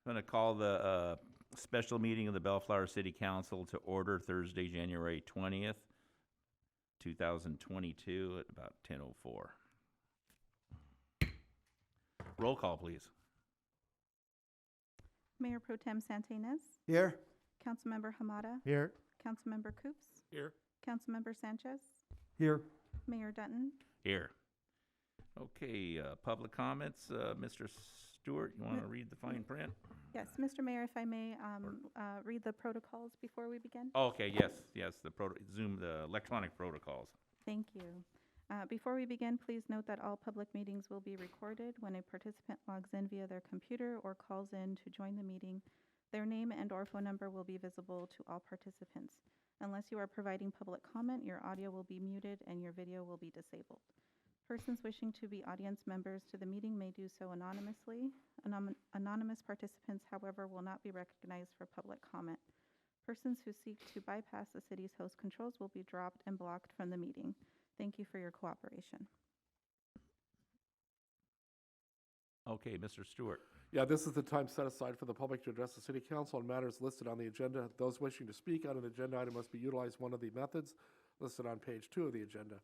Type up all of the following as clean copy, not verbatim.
I'm going to call the special meeting of the Bellflower City Council to order Thursday, January 20th, 2022 at about 10:04. Roll call, please. Mayor Pro Tem Santinez, Here. Councilmember Hamada, Here. Councilmember Coops, Here. Councilmember Sanchez, Here. Mayor Dutton. Here. Okay, public comments. Mr. Stewart, you want to read the fine print? Yes, Mr. Mayor, if I may read the protocols before we begin. Okay, yes, the Zoom, the electronic protocols. Thank you. Before we begin, please note that all public meetings will be recorded. When a participant logs in via their computer or calls in to join the meeting, their name and or phone number will be visible to all participants. Unless you are providing public comment, your audio will be muted and your video will be disabled. Persons wishing to be audience members to the meeting may do so anonymously. Anonymous participants, however, will not be recognized for public comment. Persons who seek to bypass the city's host controls will be dropped and blocked from the meeting. Thank you for your cooperation. Okay, Mr. Stewart. Yeah, this is the time set aside for the public to address the city council on matters listed on the agenda. Those wishing to speak on an agenda item must utilize one of the methods listed on page 2 of the agenda.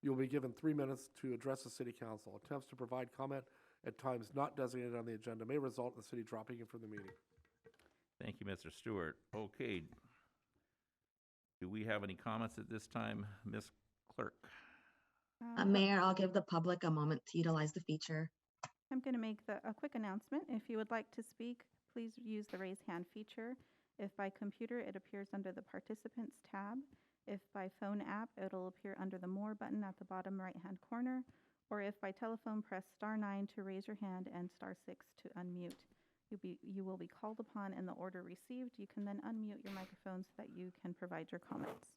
You will be given 3 minutes to address the city council. Attempts to provide comment at times not designated on the agenda may result in the city dropping you from the meeting. Thank you, Mr. Stewart. Okay. Do we have any comments at this time, Ms. Clerk? Mayor, I'll give the public a moment to utilize the feature. I'm going to make a quick announcement. If you would like to speak, please use the raise hand feature. If by computer, it appears under the participants tab. If by phone app, it'll appear under the more button at the bottom right-hand corner. Or if by telephone, press *9 to raise your hand and *6 to unmute. You will be called upon in the order received. You can then unmute your microphone so that you can provide your comments.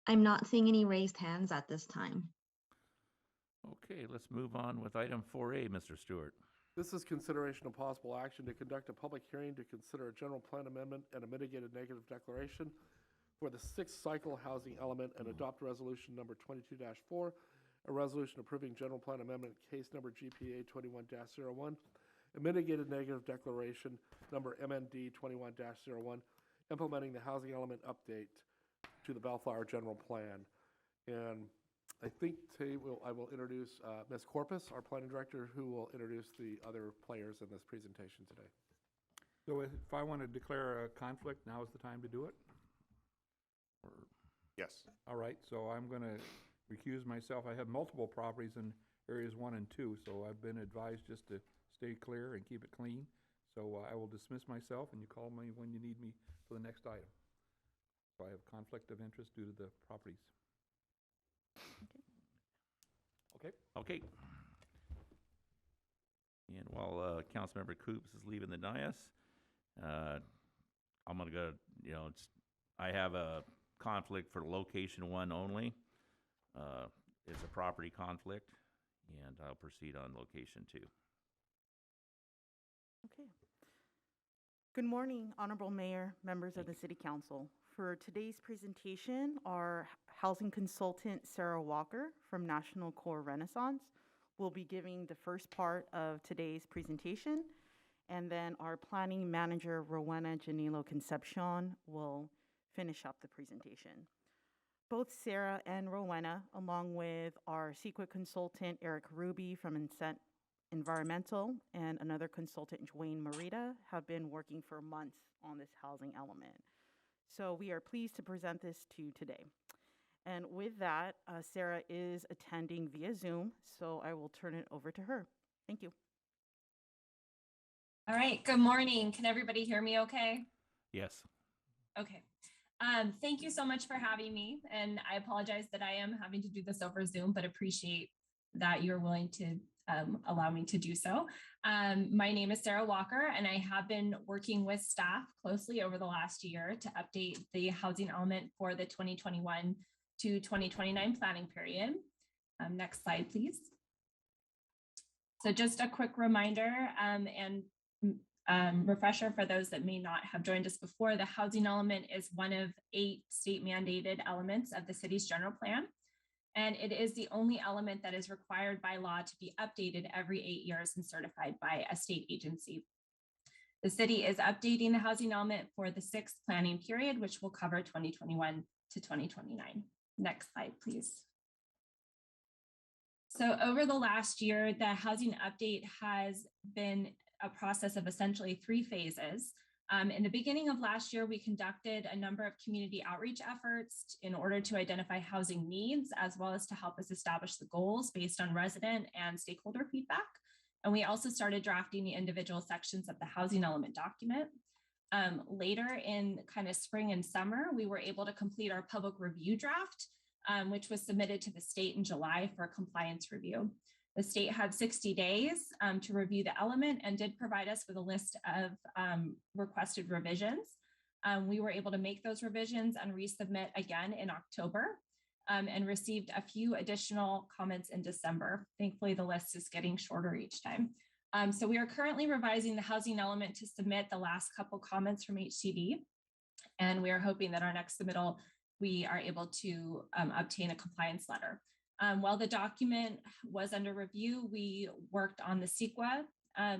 I'm not seeing any raised hands at this time. Okay, let's move on with item 4A, Mr. Stewart. This is consideration of possible action to conduct a public hearing to consider a general plan amendment and a mitigated negative declaration for the 6th cycle housing element and adopt resolution number 22-4, a resolution approving general plan amendment case number GPA 21-01, a mitigated negative declaration number MND 21-01, implementing the housing element update to the Bellflower general plan. And I think today I will introduce Ms. Corpus, our planning director, who will introduce the other players in this presentation today. So if I want to declare a conflict, now is the time to do it? Yes. All right, so I'm going to recuse myself. I have multiple properties in areas 1 and 2, so I've been advised just to stay clear and keep it clean. So I will dismiss myself, and you call me when you need me for the next item. So I have conflict of interest due to the properties. Okay. And while Councilmember Coops is leaving the dais, I'm going to go, I have a conflict for location 1 only. It's a property conflict, and I'll proceed on location 2. Okay. Good morning, Honorable Mayor, members of the City Council. For today's presentation, our housing consultant, Sarah Walker from National Core Renaissance, will be giving the first part of today's presentation, and then our planning manager, Rowena Janilo Concepcion, will finish up the presentation. Both Sarah and Rowena, along with our CEQA consultant, Eric Ruby from Incent Environmental, and another consultant, Dwayne Marita, have been working for months on this housing element. So we are pleased to present this to you today. And with that, Sarah is attending via Zoom, so I will turn it over to her. Thank you. All right, good morning. Can everybody hear me okay? Yes. Okay. Thank you so much for having me. And I apologize that I am having to do this over Zoom, but appreciate that you're willing to allow me to do so. My name is Sarah Walker, and I have been working with staff closely over the last year to update the housing element for the 2021 to 2029 planning period. Next slide, please. So just a quick reminder and Refresher for those that may not have joined us before, the housing element is one of 8 state mandated elements of the city's general plan. And it is the only element that is required by law to be updated every 8 years and certified by a state agency. The city is updating the housing element for the 6th planning period, which will cover 2021 to 2029. Next slide, please. So over the last year, the housing update has been a process of essentially 3 phases. In the beginning of last year, we conducted a number of community outreach efforts in order to identify housing needs, as well as to help us establish the goals based on resident and stakeholder feedback. And we also started drafting the individual sections of the housing element document. Later in kind of spring and summer, we were able to complete our public review draft, which was submitted to the state in July for compliance review. The state had 60 days to review the element and did provide us with a list of requested revisions. We were able to make those revisions and resubmit again in October and received a few additional comments in December. Thankfully, the list is getting shorter each time. So we are currently revising the housing element to submit the last couple comments from HCD. And we are hoping that our next submittal, we are able to obtain a compliance letter. While the document was under review, we worked on the CEQA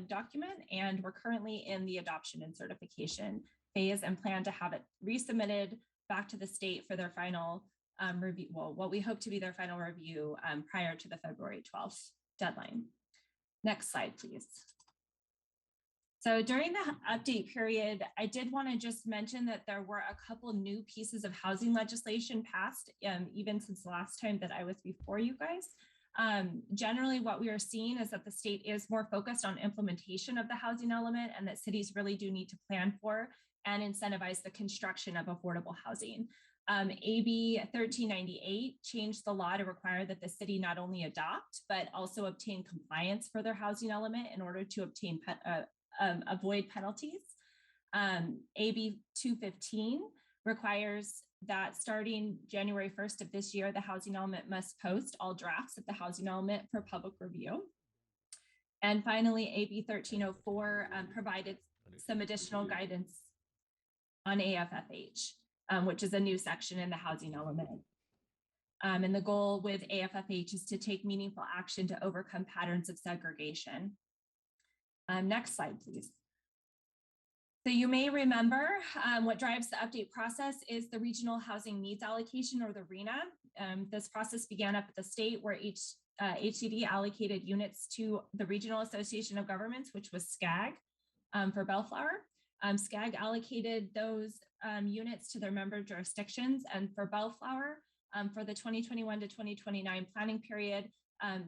document, and we're currently in the adoption and certification phase and plan to have it resubmitted back to the state for their final review, well, what we hope to be their final review prior to the February 12th deadline. Next slide, please. So during the update period, I did want to just mention that there were a couple new pieces of housing legislation passed, even since the last time that I was before you guys. Generally, what we are seeing is that the state is more focused on implementation of the housing element, and that cities really do need to plan for and incentivize the construction of affordable housing. AB 1398 changed the law to require that the city not only adopt, but also obtain compliance for their housing element in order to obtain avoid penalties. AB 215 requires that starting January 1st of this year, the housing element must post all drafts of the housing element for public review. And finally, AB 1304 provided some additional guidance on AFFH, which is a new section in the housing element. And the goal with AFFH is to take meaningful action to overcome patterns of segregation. Next slide, please. So you may remember what drives the update process is the Regional Housing Needs Allocation, or the RHNA. This process began up at the state, where HCD allocated units to the Regional Association of Governments, which was SCAG, for Bellflower. SCAG allocated those units to their member jurisdictions, and for Bellflower, for the 2021 to 2029 planning period,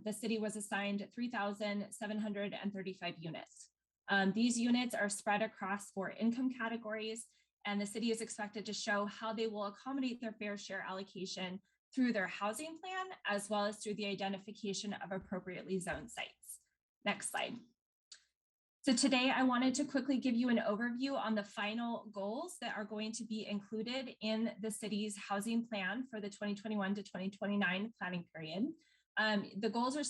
the city was assigned 3,735 units. These units are spread across 4 income categories, and the city is expected to show how they will accommodate their fair share allocation through their housing plan, as well as through the identification of appropriately zoned sites. Next slide. So today I wanted to quickly give you an overview on the final goals that are going to be included in the city's housing plan for the 2021 to 2029 planning period. The goals are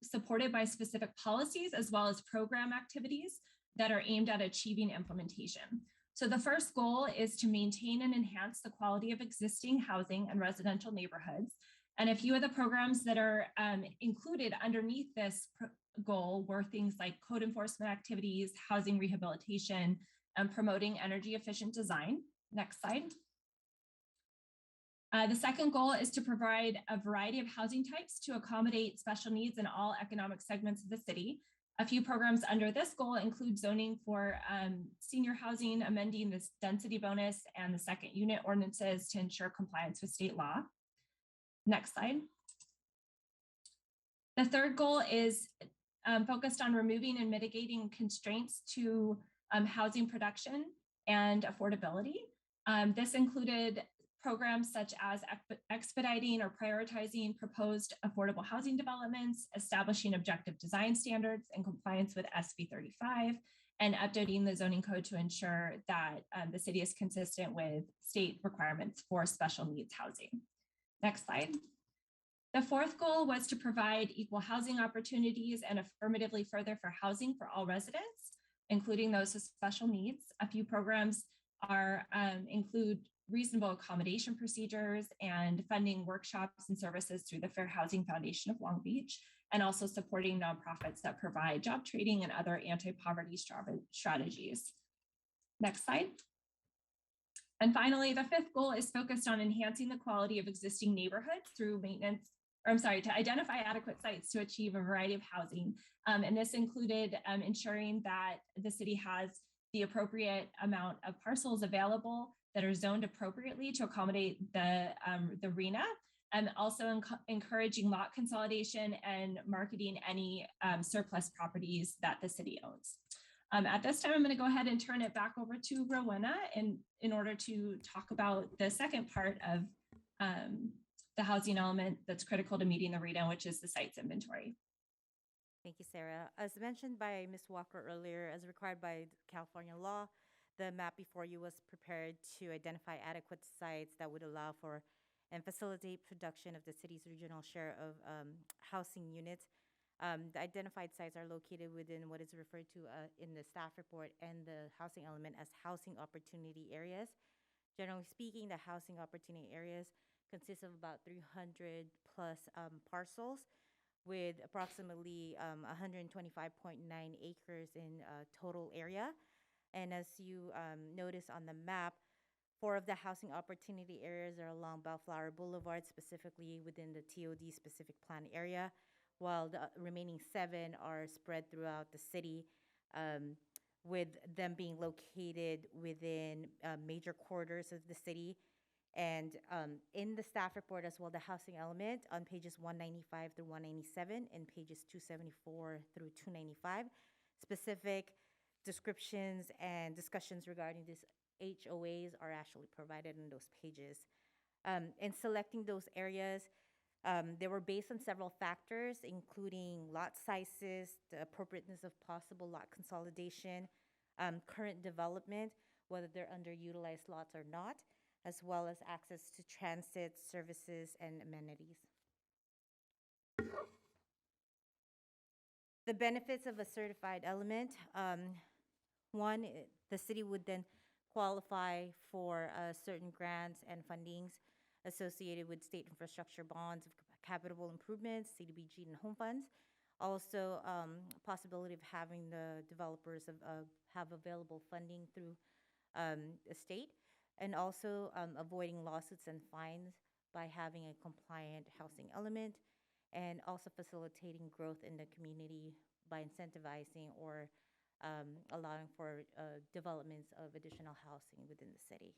supported by specific policies as well as program activities that are aimed at achieving implementation. So the first goal is to maintain and enhance the quality of existing housing and residential neighborhoods. And a few of the programs that are included underneath this goal were things like code enforcement activities, housing rehabilitation, and promoting energy efficient design. Next slide. The second goal is to provide a variety of housing types to accommodate special needs in all economic segments of the city. A few programs under this goal include zoning for senior housing, amending this density bonus and the second unit ordinances to ensure compliance with state law. Next slide. The third goal is focused on removing and mitigating constraints to housing production and affordability. This included programs such as expediting or prioritizing proposed affordable housing developments, establishing objective design standards in compliance with SB 35, and updating the zoning code to ensure that the city is consistent with state requirements for special needs housing. Next slide. The fourth goal was to provide equal housing opportunities and affirmatively further for housing for all residents. including those with special needs. A few programs include reasonable accommodation procedures and funding workshops and services through the Fair Housing Foundation of Long Beach, and also supporting nonprofits that provide job training and other anti-poverty strategies. Next slide. And finally, the fifth goal is focused on enhancing the quality of existing neighborhoods through to identify adequate sites to achieve a variety of housing. And this included ensuring that the city has the appropriate amount of parcels available that are zoned appropriately to accommodate the RHNA, and also encouraging lot consolidation and marketing any surplus properties that the city owns. At this time, I'm going to go ahead and turn it back over to Rowena in order to talk about the second part of the housing element that's critical to meeting the RHNA, which is the sites inventory. Thank you, Sarah. As mentioned by Ms. Walker earlier, as required by California law, the map before you was prepared to identify adequate sites that would allow for and facilitate production of the city's regional share of housing units. The identified sites are located within what is referred to in the staff report and the housing element as housing opportunity areas. Generally speaking, the housing opportunity areas consist of about 300 plus parcels with approximately 125.9 acres in total area. And as you notice on the map, 4 of the housing opportunity areas are along Bellflower Boulevard, specifically within the TOD specific plan area, while the remaining 7 are spread throughout the city, with them being located within major corridors of the city. And in the staff report as well, the housing element on pages 195 through 197 and pages 274 through 295, specific descriptions and discussions regarding these HOAs are actually provided in those pages. In selecting those areas, they were based on several factors, including lot sizes, the appropriateness of possible lot consolidation, current development, whether they're underutilized lots or not, as well as access to transit services and amenities. The benefits of a certified element. One, the city would then qualify for certain grants and fundings associated with state infrastructure bonds, capital improvements, CDBG, and home funds. Also, possibility of having the developers have available funding through the state, and also avoiding lawsuits and fines by having a compliant housing element, and also facilitating growth in the community by incentivizing or allowing for developments of additional housing within the city.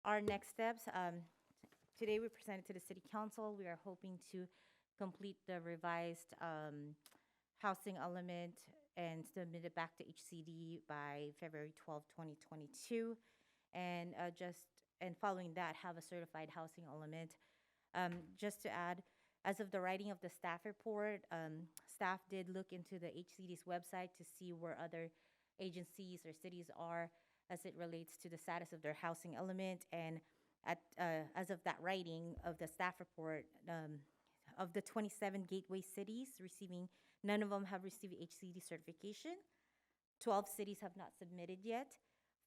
Our next steps, today we presented to the City Council. We are hoping to complete the revised housing element and submit it back to HCD by February 12, 2022. And following that, have a certified housing element. Just to add, as of the writing of the staff report, staff did look into the HCD's website to see where other agencies or cities are as it relates to the status of their housing element. And as of that writing of the staff report, of the 27 gateway cities receiving, none of them have received HCD certification. 12 cities have not submitted yet.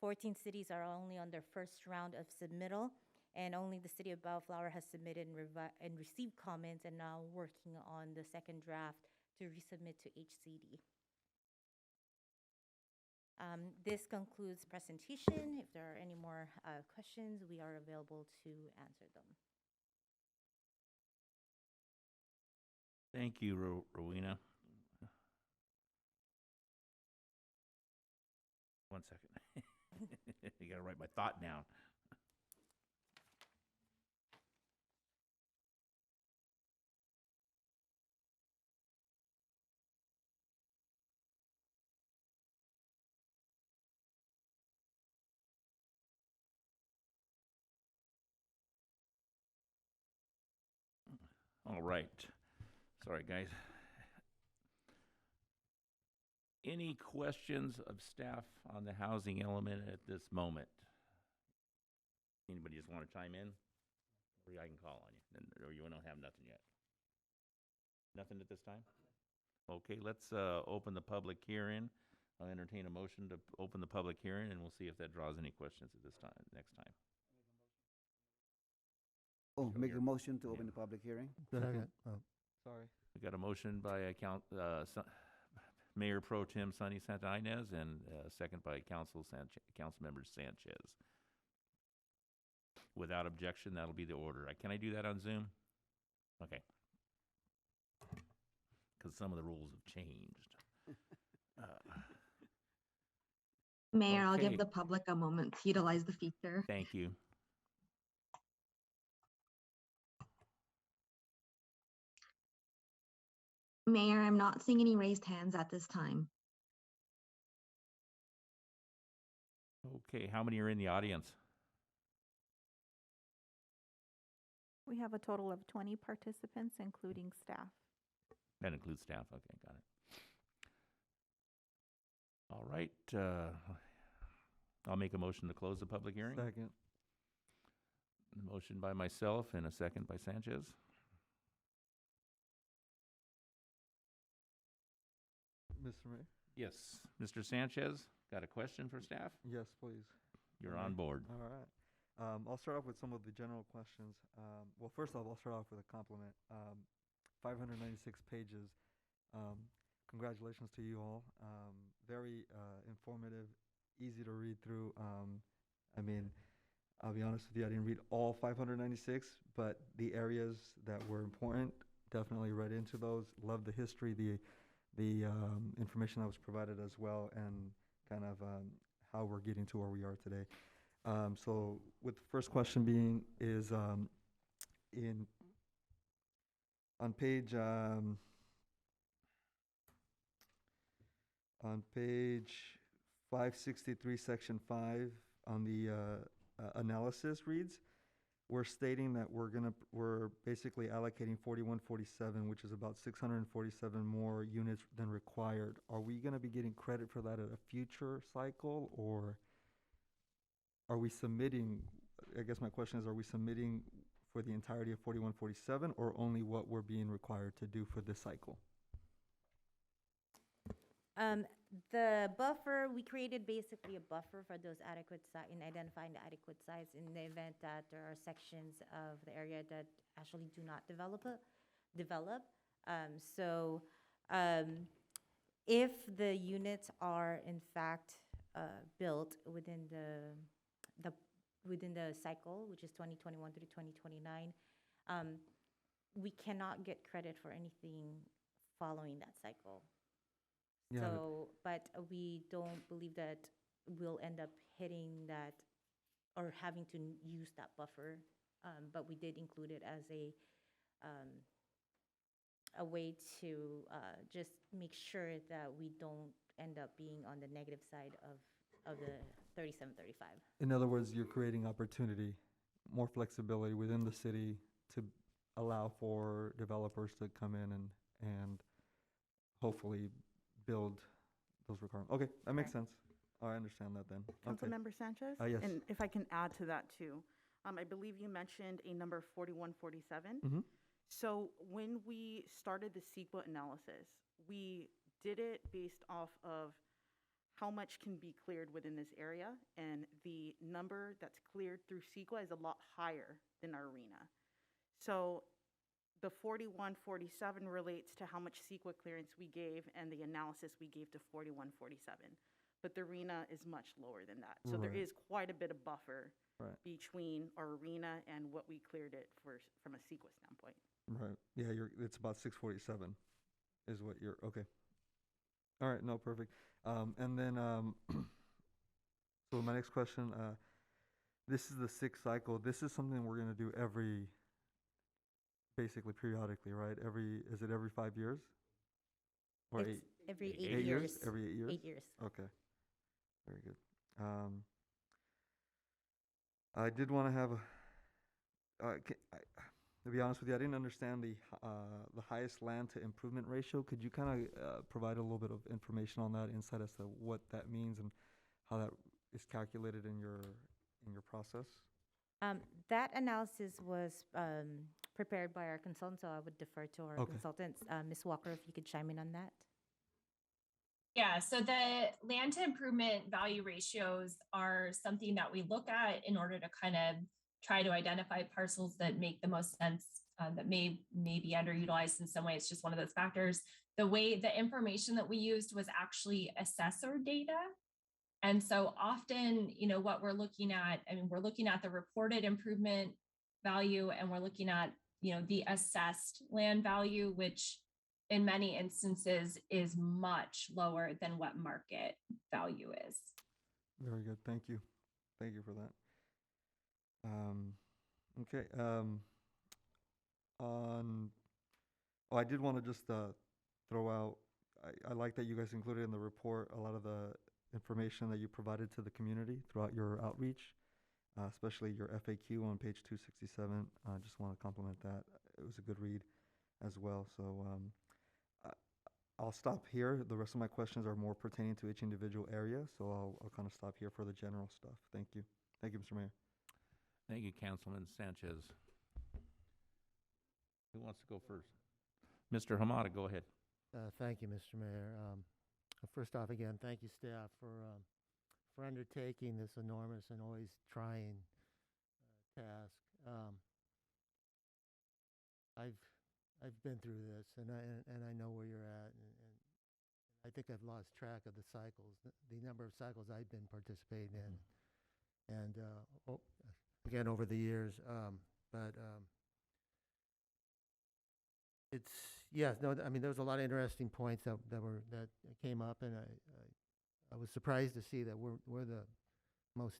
14 cities are only on their first round of submittal, and only the city of Bellflower has submitted and received comments and now working on the second draft to resubmit to HCD. This concludes presentation. If there are any more questions, we are available to answer them. Thank you, Rowena. One second. You gotta write my thought down. All right. Sorry, guys. Any questions of staff on the housing element at this moment? Anybody just want to chime in? Or I can call on you, or you don't have nothing yet? Nothing at this time? Okay, let's open the public hearing. I'll entertain a motion to open the public hearing, and we'll see if that draws any questions at this time, next time. Oh, Show make your- a motion to yeah. open the public hearing? Second. Oh, Sorry. We got a motion by Mayor Pro Tem Sonny Santa Ynez and second by Councilmember Sanchez. Without objection, that'll be the order. Can I do that on Zoom? Okay. Because some of the rules have changed. Mayor, I'll Okay. give the public a moment to utilize the feature. Thank you. Mayor, I'm not seeing any raised hands at this time. Okay, how many are in the audience? We have a total of 20 participants, including staff. That includes staff. Okay, got it. All right, I'll make a motion to close the public hearing. second. Motion by myself and a second by Sanchez. Mr. Mayor? Yes. Mr. Sanchez, got a question for staff? Yes, please. You're on board. All right. I'll start off with some of the general questions. Well, first off, I'll start off with a compliment. 596 pages. Congratulations to you all. Very informative, easy to read through. I mean, I'll be honest with you, I didn't read all 596, but the areas that were important, definitely read into those. Love the history, the information that was provided as well, and kind of how we're getting to where we are today. So with the first question being is on page 563, section 5, on the analysis reads, we're stating that we're basically allocating 4147, which is about 647 more units than required. Are we gonna be getting credit for that at a future cycle, or are we submitting, I guess my question is, are we submitting for the entirety of 4147 or only what we're being required to do for this cycle? The buffer, we created basically a buffer for those adequate in identifying the adequate sites in the event that there are sections of the area that actually do not develop. If the units are in fact built within the cycle, which is 2021 through 2029, we cannot get credit for anything following that cycle. Yeah, So, but we don't believe that we'll end up hitting that or having to use that buffer. But we did include it as a way to just make sure that we don't end up being on the negative side of the 3735. in other words, you're creating opportunity, more flexibility within the city to allow for developers to come in and hopefully build those requirements. Okay, that makes sense. I understand that then. Okay. Councilmember Sanchez? Yes. And if I can add to that too, I believe you mentioned a number 4147. Mhm. So when we started the CEQA analysis, we did it based off of how much can be cleared within this area, and the number that's cleared through CEQA is a lot higher than our arena. So the 4147 relates to how much CEQA clearance we gave and the analysis we gave to 4147. But the arena is much lower than that. So there Right. is quite a bit of buffer Right. between our arena and what we cleared it for from a CEQA standpoint. Right. Yeah, it's about 647 is what you're, okay. All right, no, perfect. And then, so my next question, this is the sixth cycle. This is something we're gonna do basically periodically, right? Is it every 5 years? Or It's every 8 8 years. Every 8 years? 8 years. Okay, very good. I did want to have to be honest with you, I didn't understand the highest land to improvement ratio. Could you kind of provide a little bit of information on that, insight as to what that means and how that is calculated in your process? That analysis was prepared by our consultant, so I would defer to our Okay. consultants. Ms. Walker, if you could chime in on that. Yeah, so the land to improvement value ratios are something that we look at in order to kind of try to identify parcels that make the most sense, that may be underutilized in some way. It's just one of those factors. The information that we used was actually assessor data. And so often, what we're looking at, we're looking at the reported improvement value, and we're looking at, the assessed land value, which in many instances is much lower than what market value is. Very good. Thank you. Thank you for that. Okay. I did want to just throw out, I like that you guys included in the report a lot of the information that you provided to the community throughout your outreach, especially your FAQ on page 267. I just want to compliment that. It was a good read as well. So I'll stop here. The rest of my questions are more pertaining to each individual area, so I'll kind of stop here for the general stuff. Thank you. Thank you, Mr. Mayor. Thank you, Councilman Sanchez. Who wants to go first? Mr. Hamada, go ahead. Thank you, Mr. Mayor. First off, again, thank you, staff, for undertaking this enormous and always trying task. I've been through this, and I know where you're at, and I think I've lost track of the cycles, the number of cycles I've been participating in, and again over the years. But it's there was a lot of interesting points that came up, and I was surprised to see that we're the most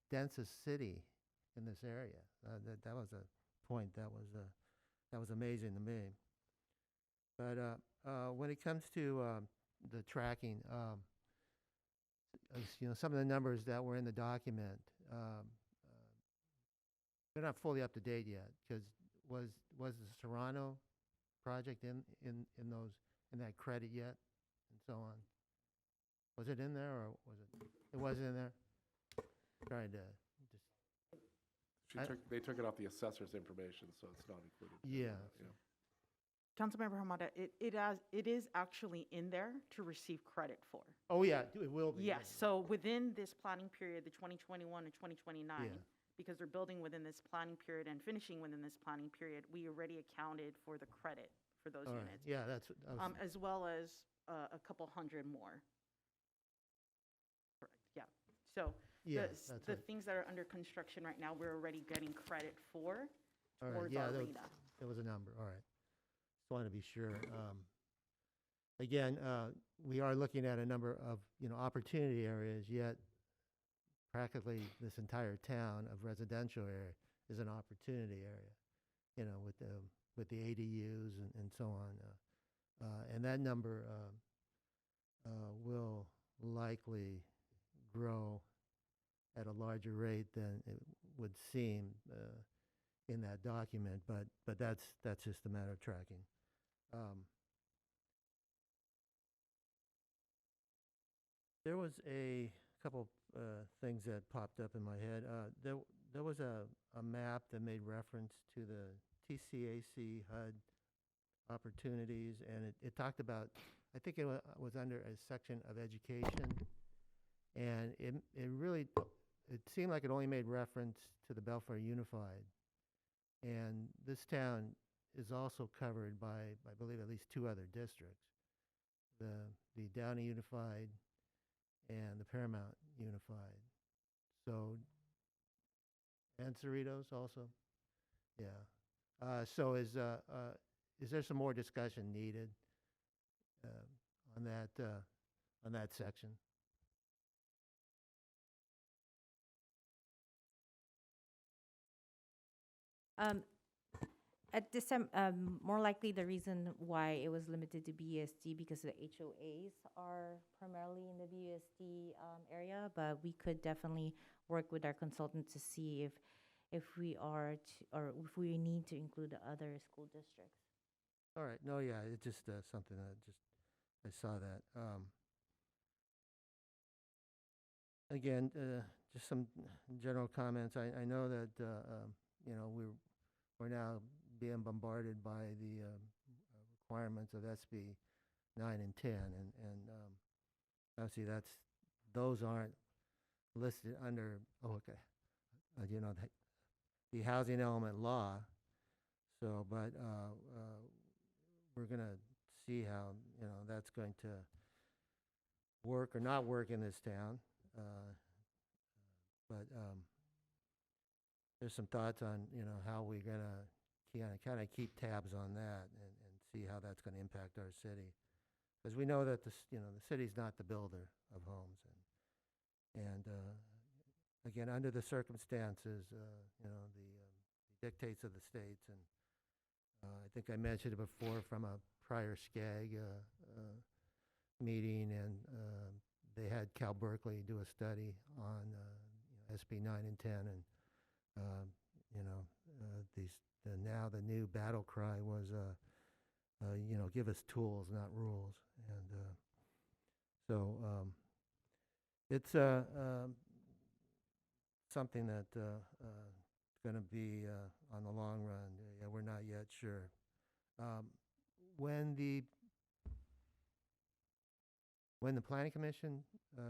densest city in this area. That was a point that was amazing to me. But when it comes to the tracking, some of the numbers that were in the document, they're not fully up to date yet. Because was the Serrano project in that credit yet, and so on? Was it in there, or was it? It wasn't in there. Trying to just. They took it off the assessor's information, so it's not included. Yeah. Councilmember Hamada, it is actually in there to receive credit for. Oh yeah, it will be. Yes, so within this planning period, the 2021 and 2029, Yeah. because they're building within this planning period and finishing within this planning period, we already accounted for the credit for those All right. units. Yeah, that's what I was, As well as a couple hundred more. Correct, yeah. So yeah, the that's right. things that are under construction right now, we're already getting credit for All right. towards Yeah, our there RETA. was a number. All right. Just wanted to be sure. Again, we are looking at a number of opportunity areas. Yet, practically this entire town of residential area is an opportunity area. With the ADUs and so on, and that number will likely grow at a larger rate than it would seem in that document, but that's just a matter of tracking. There was a couple things that popped up in my head. There was a map that made reference to the TCAC HUD opportunities, and it talked about, I think it was under a section of education, and it seemed like it only made reference to the Bellfire Unified. And this town is also covered by, I believe, at least two other districts, the Downey Unified and the Paramount Unified. So, and Cerritos also? Yeah. So is there some more discussion needed on that section? At this time, more likely the reason why it was limited to BUSD because the HOAs are primarily in the BUSD area, but we could definitely work with our consultant to see if we are to, or if we need to include the other school districts. All right. No, yeah, it's just something that I saw that. Again, just some general comments. I know that, you know, we're now being bombarded by the requirements of SB 9 and 10, and obviously those aren't listed under, you know, the housing element law. So, but we're going to see how, you know, that's going to work or not work in this town. But there's some thoughts on, you know, how we're going to kind of keep tabs on that and see how that's going to impact our city. Because we know that you know, the city's not the builder of homes. And again, under the circumstances, you know, the dictates of the states. And I think I mentioned it before from a prior SCAG meeting, and they had Cal Berkeley do a study on you know, SB 9 and 10, and you know, now the new battle cry was, you know, give us tools, not rules, and so it's something that going to be on the long run. Yeah, we're not yet sure. When the Planning Commission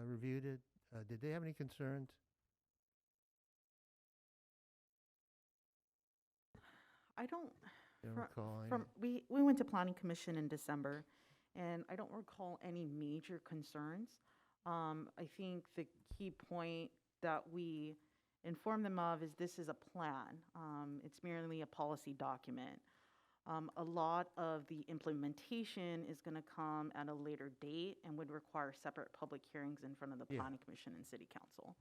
reviewed it, did they have any concerns? I don't, You don't recall any? from, we went to Planning Commission in December, and I don't recall any major concerns. I think the key point that we inform them of is this is a plan. It's merely a policy document. A lot of the implementation is going to come at a later date and would require separate public hearings in front of the Yeah. Planning Commission and City Council.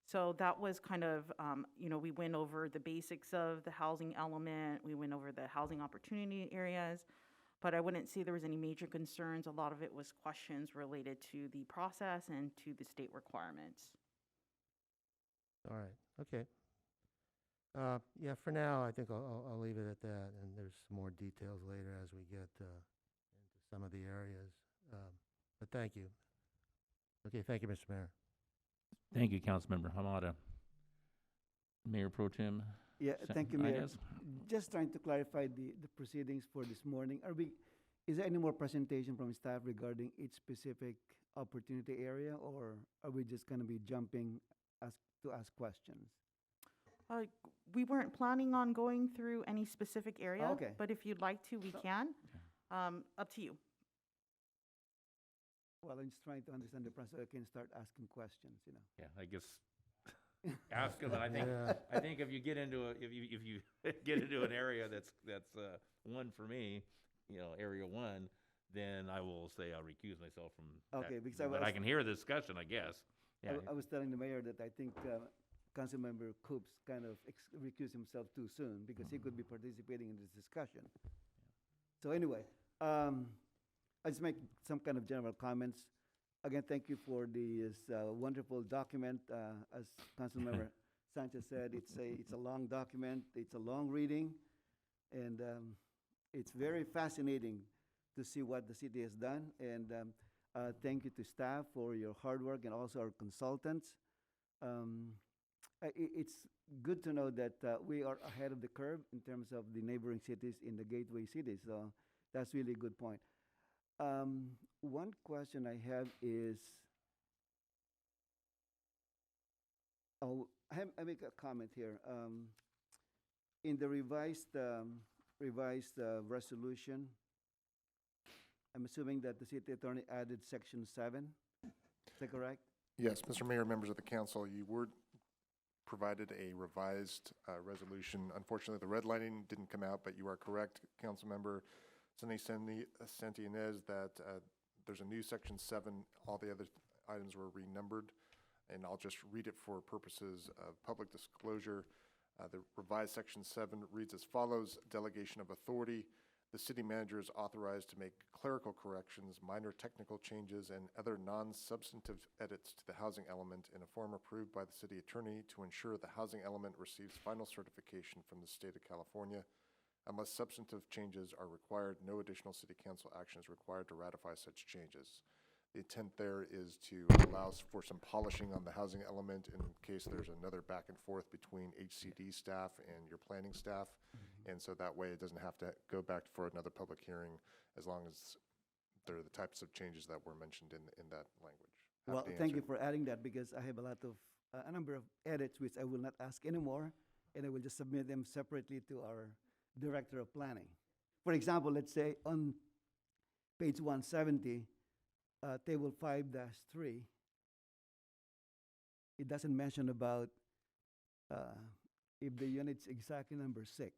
So that was kind of, you know, we went over the basics of the housing element. We went over the housing opportunity areas, but I wouldn't say there was any major concerns. A lot of it was questions related to the process and to the state requirements. All right, okay. Yeah, for now, I think I'll leave it at that, and there's some more details later as we get into some of the areas. But thank you. Okay, thank you, Mr. Mayor. Thank you, Councilmember Hamada. Mayor Pro Tem. Yeah, thank you, Mayor. Inez? Just trying to clarify the proceedings for this morning. Is there any more presentation from staff regarding each specific opportunity area, or are we just going to be jumping to ask questions? We weren't planning on going through any specific area. Okay. But if you'd like to, we can. Up to you. Well, I'm just trying to understand the process. I can start asking questions, you know. Yeah, I guess ask them. I think Yeah. I think if you get into if you get into an area that's one for me, you know, area one, then I will say I'll recuse myself from. Okay, that. because But I can hear the discussion, I guess. Yeah. I was telling the mayor that I think Councilmember Coops kind of recused himself too soon because he could be participating in this discussion. So anyway, I just make some kind of general comments. Again, thank you for this wonderful document. As Councilmember Sanchez said, it's a long document. It's a long reading, and it's very fascinating to see what the city has done. And thank you to staff for your hard work and also our consultants. It's good to know that we are ahead of the curve in terms of the neighboring cities in the gateway cities. So that's really a good point. One question I have is, I make a comment here. In the revised resolution, I'm assuming that the city attorney added section 7. Is that correct? Yes, Mr. Mayor, members of the council, you were provided a revised resolution. Unfortunately, the redlining didn't come out, but you are correct, Councilmember Santi-Inez, that there's a new section 7. All the other items were renumbered, and I'll just read it for purposes of public disclosure. The revised section 7 reads as follows: delegation of authority. The city manager is authorized to make clerical corrections, minor technical changes, and other non-substantive edits to the housing element in a form approved by the city attorney to ensure the housing element receives final certification from the state of California. Unless substantive changes are required, no additional city council action is required to ratify such changes. The intent there is to allow for some polishing on the housing element in case there's another back and forth between HCD staff and your planning staff. And so that way it doesn't have to go back for another public hearing as long as they're the types of changes that were mentioned in that language. Happy Well, to thank you answer. for adding that because I have a number of edits which I will not ask anymore, and I will just submit them separately to our Director of Planning. For example, let's say on page 170, table 5-3, it doesn't mention about if the unit's exactly number 6.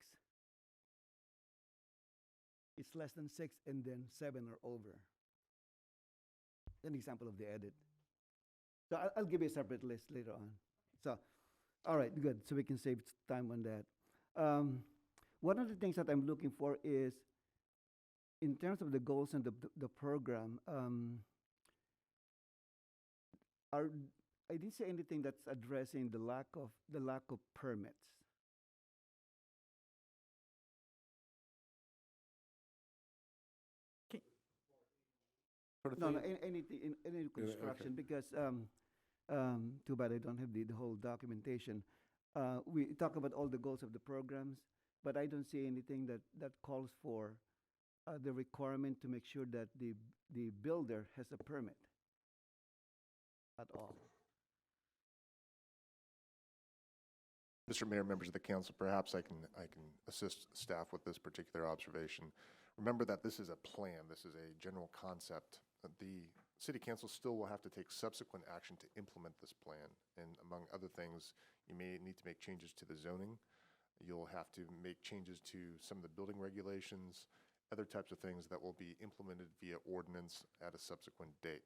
It's less than 6 and then 7 or over. An example of the edit. So I'll give you a separate list later on. So, all right, good. So we can save time on that. One of the things that I'm looking for is, in terms of the goals and the program, I didn't see anything that's addressing the lack of permits. No, anything in any construction, because too bad I don't have the whole documentation. We talk about all the goals of the programs, but I don't see anything that calls for the requirement to make sure that the builder has a permit at all. Mr. Mayor, members of the council, perhaps I can assist staff with this particular observation. Remember that this is a plan. This is a general concept. The city council still will have to take subsequent action to implement this plan. And among other things, you may need to make changes to the zoning. You'll have to make changes to some of the building regulations, other types of things that will be implemented via ordinance at a subsequent date.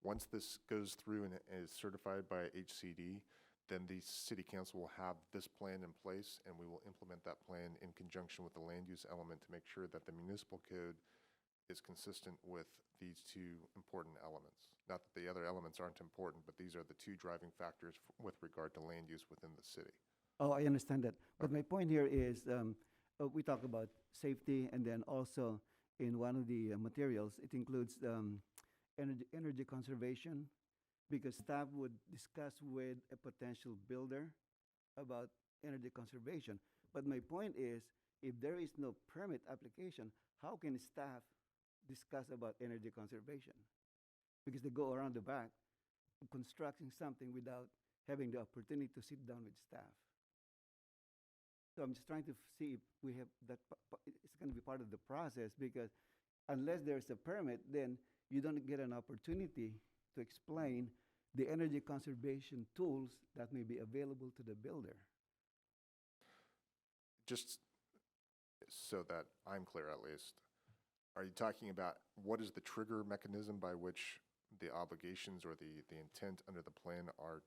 Once this goes through and is certified by HCD, then the city council will have this plan in place, and we will implement that plan in conjunction with the land use element to make sure that the municipal code is consistent with these two important elements. Not that the other elements aren't important, but these are the two driving factors with regard to land use within the city. Oh, I understand that. But my point here is we talk about safety, and then also in one of the materials, it includes energy conservation, because staff would discuss with a potential builder about energy conservation. But my point is, if there is no permit application, how can staff discuss about energy conservation? Because they go around the back constructing something without having the opportunity to sit down with staff. So I'm just trying to see if we have that, it's going to be part of the process, because unless there's a permit, then you don't get an opportunity to explain the energy conservation tools that may be available to the builder. Just so that I'm clear at least, are you talking about what is the trigger mechanism by which the obligations or the intent under the plan are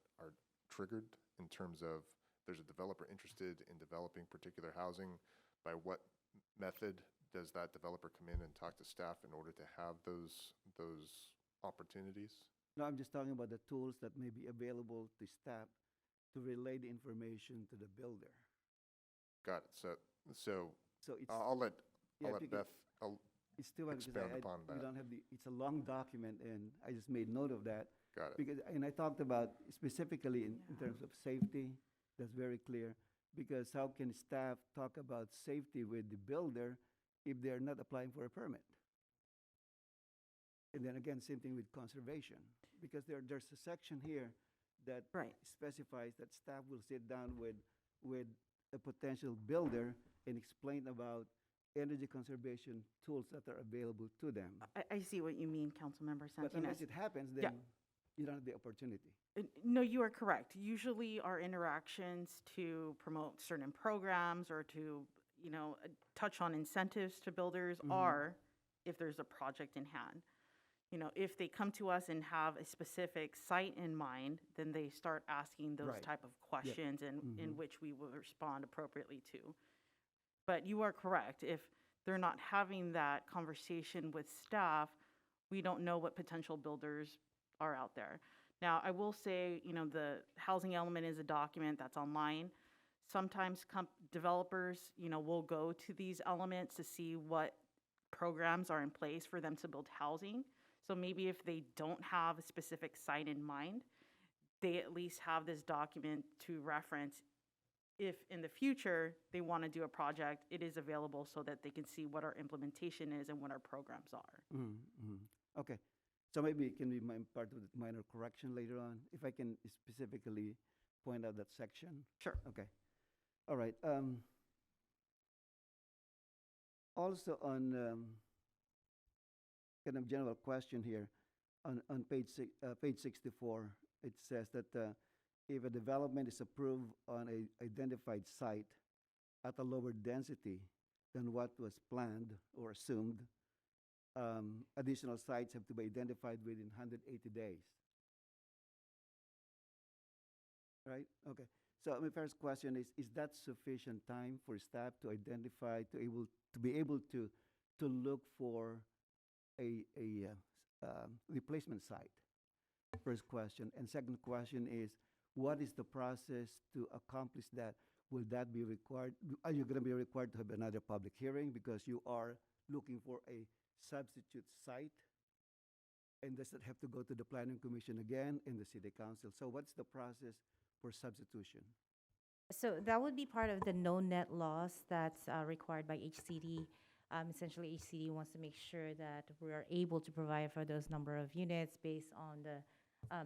triggered in terms of there's a developer interested in developing particular housing? By what method does that developer come in and talk to staff in order to have those opportunities? No, I'm just talking about the tools that may be available to staff to relay the information to the builder. Got it. So it's, I'll let Beth it's too bad because expound upon we that. don't have it's a long document, and I just made note of that. Got it. Because, and I talked about specifically in terms of safety, that's very clear, because how can staff talk about safety with the builder if they're not applying for a permit? And then again, same thing with conservation, because there's a section here that specifies that staff will sit down with a potential builder and explain about energy conservation tools that are available to them. I see what you mean, Councilmember But Santinas. unless it happens, then you don't have the opportunity. No, you are correct. Usually our interactions to promote certain programs or to, touch on incentives to builders are if there's a project in hand. If they come to us and have a specific site in mind, then they start asking those type of questions in which we will respond appropriately to. But you are correct. If they're not having that conversation with staff, we don't know what potential builders are out there. Now, I will say, the housing element is a document that's online. Sometimes developers, will go to these elements to see what programs are in place for them to build housing. So maybe if they don't have a specific site in mind, they at least have this document to reference. If in the future they want to do a project, it is available so that they can see what our implementation is and what our programs are. Okay, so maybe it can be part of the minor correction later on, if I can specifically point out that section. Sure. Okay, all right. Also on kind of general question here, on page 64, it says that if a development is approved on a identified site at a lower density than what was planned or assumed, additional sites have to be identified within 180 days. Right? Okay. So my first question is that sufficient time for staff to identify, to be able to look for a replacement site? First question. And second question is, what is the process to accomplish that? Will that be required? Are you going to be required to have another public hearing because you are looking for a substitute site? And does it have to go to the Planning Commission again and the City Council? So what's the process for substitution? So that would be part of the no net loss that's required by HCD. Essentially, HCD wants to make sure that we are able to provide for those number of units based on the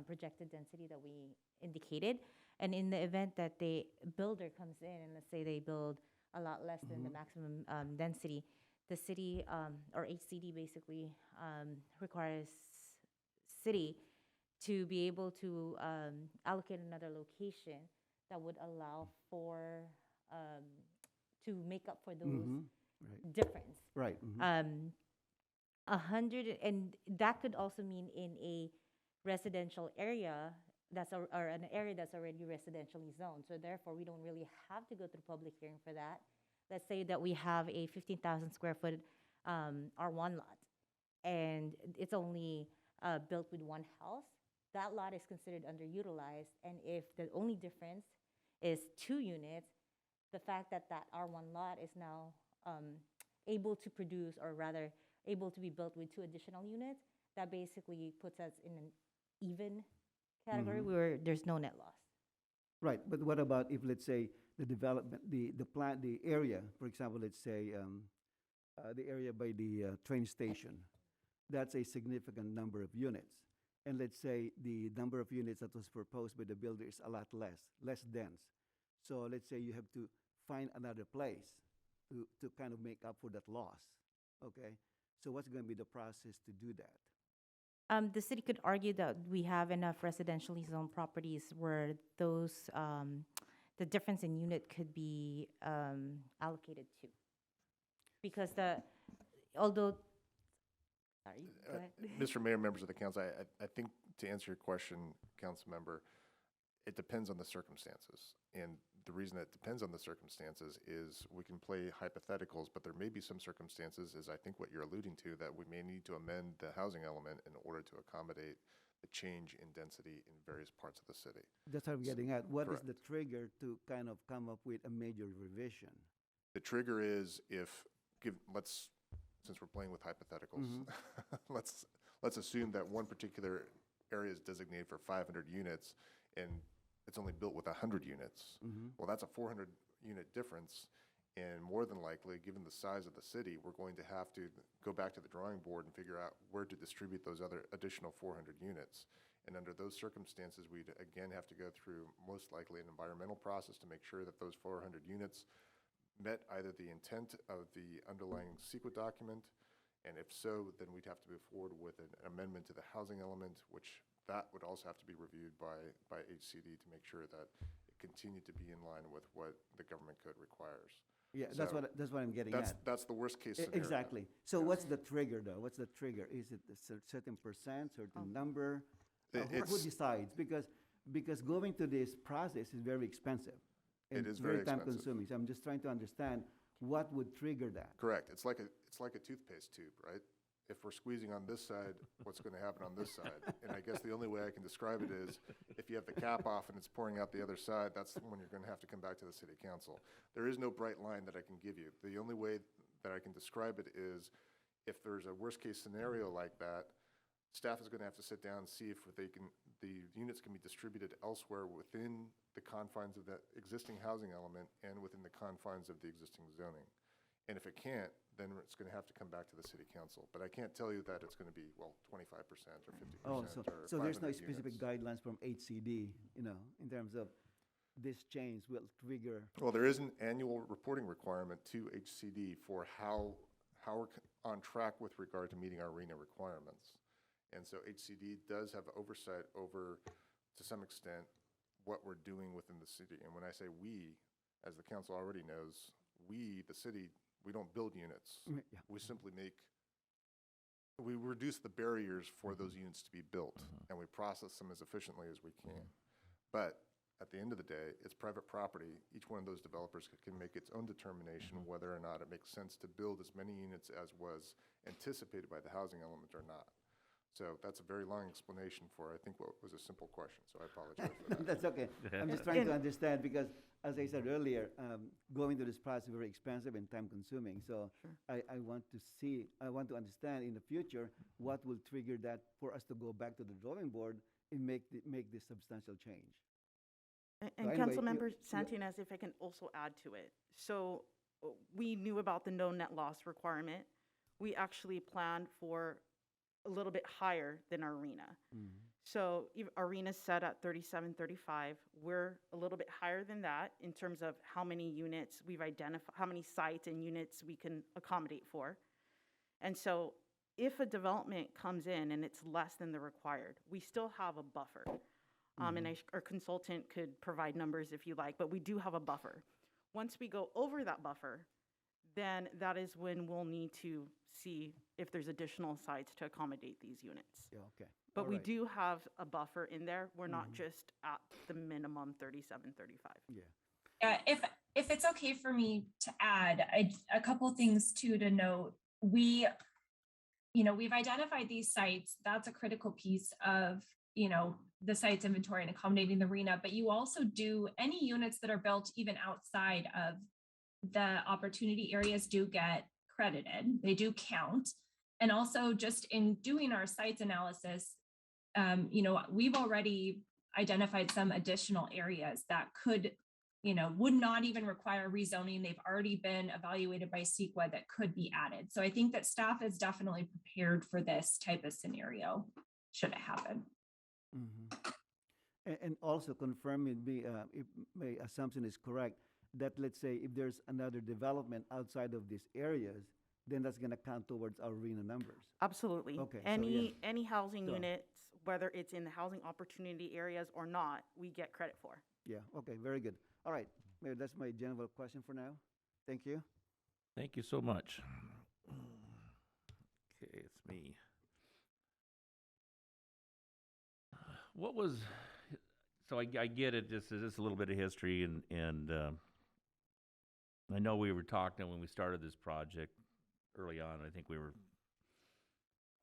projected density that we indicated. And in the event that the builder comes in and let's say they build a lot less than the maximum density, the city or HCD basically requires city to be able to allocate another location that would allow for to make up for those Right. difference. Right. 100, and that could also mean in a residential area that's or an area that's already residentially zoned. So therefore, we don't really have to go through public hearing for that. Let's say that we have a 15,000 square foot R1 lot, and it's only built with one house. That lot is considered underutilized, and if the only difference is 2 units, the fact that that R1 lot is now able to produce, or rather able to be built with 2 additional units, that basically puts us in an even category where there's no net loss. Right, but what about if, let's say, the development, the area, for example, let's say the area by the train station, that's a significant number of units. And let's say the number of units that was proposed by the builder is a lot less dense. So let's say you have to find another place to kind of make up for that loss, okay? So what's going to be the process to do that? The city could argue that we have enough residentially zoned properties where those, the difference in unit could be allocated to. Because although, sorry, go ahead. Mr. Mayor, members of the council, I think to answer your question, council member, it depends on the circumstances. And the reason it depends on the circumstances is we can play hypotheticals, but there may be some circumstances, as I think what you're alluding to, that we may need to amend the housing element in order to accommodate the change in density in various parts of the city. That's what I'm getting at. What Correct. is the trigger to kind of come up with a major revision? The trigger is since we're playing with hypotheticals, let's assume that one particular area is designated for 500 units and it's only built with 100 units. Well, that's a 400 unit difference. And more than likely, given the size of the city, we're going to have to go back to the drawing board and figure out where to distribute those other additional 400 units. And under those circumstances, we'd again have to go through most likely an environmental process to make sure that those 400 units met either the intent of the underlying CEQA document, and if so, then we'd have to move forward with an amendment to the housing element, which that would also have to be reviewed by HCD to make sure that it continued to be in line with what the government code requires. Yeah, So that's what I'm getting at. That's the worst case scenario. Exactly. So what's the trigger, though? What's the trigger? Is it a certain percent, certain number? Who decides? Because going to this process is very expensive. It is very time expensive. consuming. So I'm just trying to understand what would trigger that. Correct. It's like a toothpaste tube, right? If we're squeezing on this side, what's going to happen on this side? And I guess the only way I can describe it is if you have the cap off and it's pouring out the other side, that's when you're going to have to come back to the city council. There is no bright line that I can give you. The only way that I can describe it is if there's a worst case scenario like that, Staff is going to have to sit down and see if the units can be distributed elsewhere within the confines of that existing housing element and within the confines of the existing zoning. And if it can't, then it's going to have to come back to the city council. But I can't tell you that it's going to be, well, 25% or 50% Oh, or so there's no 500 specific units. guidelines from HCD, you know, in terms of this change will trigger. Well, there is an annual reporting requirement to HCD for how we're on track with regard to meeting our RENA requirements. And so HCD does have oversight over, to some extent, what we're doing within the city. And when I say we, as the council already knows, we, the city, we don't build units. Yeah. We simply we reduce the barriers for those units to be built, and we process them as efficiently as we can. But at the end of the day, it's private property. Each one of those developers can make its own determination whether or not it makes sense to build as many units as was anticipated by the housing element or not. So that's a very long explanation for, I think, what was a simple question, so I apologize for that. That's okay. I'm just trying to understand because, as I said earlier, going through this process is very expensive and time consuming. So I want to understand in the future what will trigger that for us to go back to the drawing board and make this substantial change. And anyway, Councilmember Santinas, if I can also add to it. So we knew about the no net loss requirement. We actually planned for a little bit higher than our arena. So arena's set at 3735. We're a little bit higher than that in terms of how many units we've identified, how many sites and units we can accommodate for. And so if a development comes in and it's less than the required, we still have a buffer. And our consultant could provide numbers if you like, but we do have a buffer. Once we go over that buffer, then that is when we'll need to see if there's additional sites to accommodate these units. Yeah, okay. But All we right. do have a buffer in there. We're not just at the minimum 3735. Yeah. Yeah, if it's okay for me to add, a couple things too to note. We've identified these sites. That's a critical piece of, the site's inventory and accommodating the arena, but you also do any units that are built even outside of the opportunity areas do get credited. They do count. And also just in doing our sites analysis, we've already identified some additional areas that could, would not even require rezoning. They've already been evaluated by CEQA that could be added. So I think that staff is definitely prepared for this type of scenario should it happen. And also confirm with me if my assumption is correct, that let's say if there's another development outside of these areas, then that's going to count towards our RENA numbers. Absolutely. Okay, so Any housing So- units, whether it's in the housing opportunity areas or not, we get credit for. Yeah, okay, very good. All right, Mayor, that's my general question for now. Thank you. Thank you so much. Okay, it's me. What was, so I get it, this is a little bit of history, and I know we were talking when we started this project early on, I think we were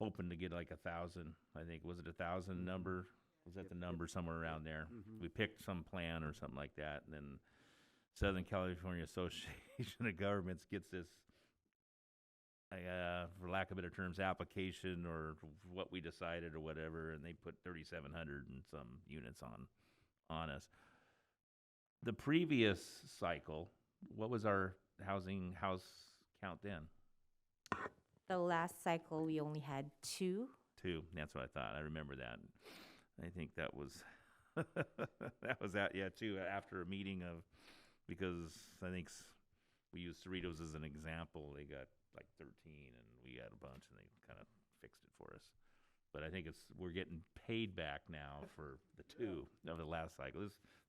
hoping to get like 1,000, I think, was it 1,000 number? Was that the number somewhere around there? We picked some plan or something like that, and then Southern California Association of Governments gets this, for lack of better terms, application or what we decided or whatever, and they put 3,700 and some units on us. The previous cycle, what was our house count then? The last cycle, we only had 2. 2, that's what I thought. I remember that. I think that was, yeah, 2, after a meeting of, because I think we used Cerritos as an example. They got like 13 and we got a bunch and they kind of fixed it for us. But I think we're getting paid back now for the 2 of the last cycle.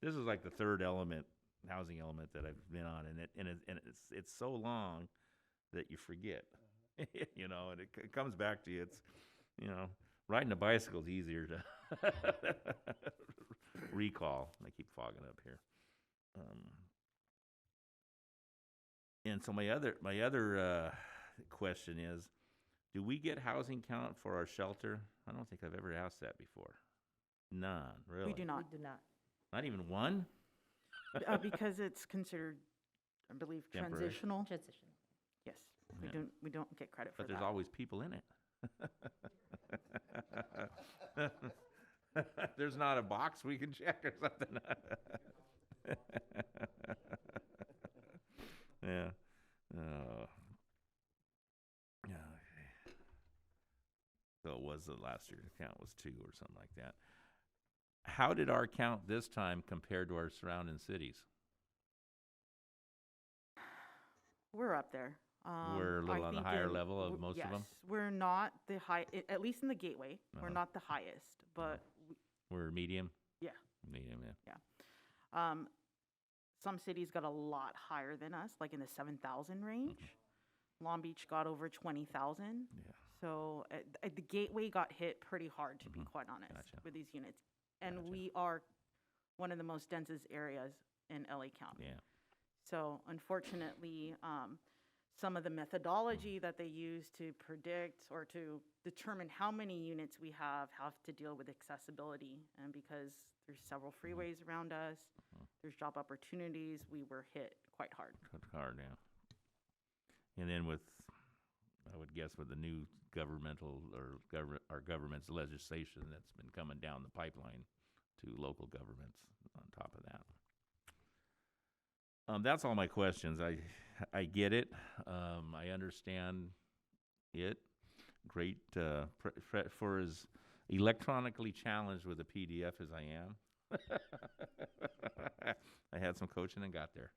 This is like the third housing element that I've been on, and it's so long that you forget, and it comes back to you. It's, riding a bicycle is easier to recall. I keep fogging up here. And so my other question is, do we get housing count for our shelter? I don't think I've ever asked that before. None, really. We do not. We do not. Not even one? Because it's considered, I believe, Temporary. transitional. Transition. Yes, Yeah. we don't get credit for But that. there's always people in it. There's not a box we can check or something. Yeah. Oh. Yeah. Okay. So it was the last year's count was 2 or something like that. How did our count this time compare to our surrounding cities? We're up there. We're a little I on the think higher level of most of them? Yes, we're not the high, at least in the gateway, we're Uh-huh. not the highest, but We're medium? yeah. Medium, yeah. Some cities got a lot higher than us, like in the 7,000 range. Long Beach got over 20,000. Yeah. So the gateway got hit pretty hard, to be Mhm. quite honest, Gotcha. with these units. And Gotcha. we are one of the most densest areas in LA County. Yeah. So unfortunately, some of the methodology that they use to predict or to determine how many units we have to deal with accessibility. And because there's several freeways around us, there's job opportunities, we were hit quite hard. Hard, yeah. And then with, I would guess with the new governmental or our government's legislation that's been coming down the pipeline to local governments on top of that. That's all my questions. I get it. I understand it. Great for as electronically challenged with a PDF as I am. I had some coaching and got there.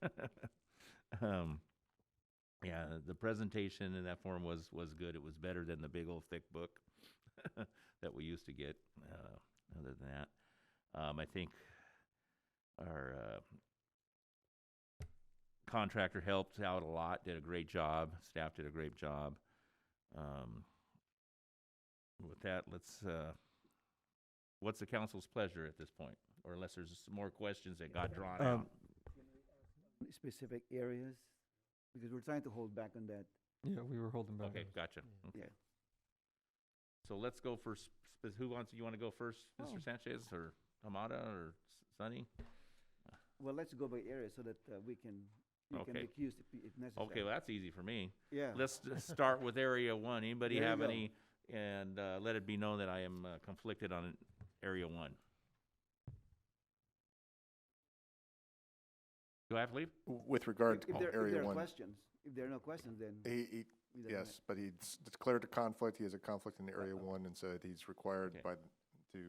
Yeah, the presentation in that form was good. It was better than the big old thick book that we used to get. Other than that, I think our contractor helped out a lot, did a great job. Staff did a great job. With that, what's the council's pleasure at this point? Or unless there's some more questions that got drawn out. Specific areas, because we're trying to hold back on that. Yeah, we were holding back. Okay, gotcha. Okay. Yeah. So let's go for, you want to go first, Mr. Oh. Sanchez, or Hamada, or Sonny? Well, let's go by area so that we can Okay. recuse if necessary. Okay, well, that's easy for me. Yeah. Let's just start with Area 1. Anybody There you have go. any, and let it be known that I am conflicted on Area 1. Do I have to leave? With regard If to there if Area there are 1, questions, if there are no questions, then. he, we don't yes, but he's declared a conflict. He has a conflict in Area 1, and so he's required Okay. to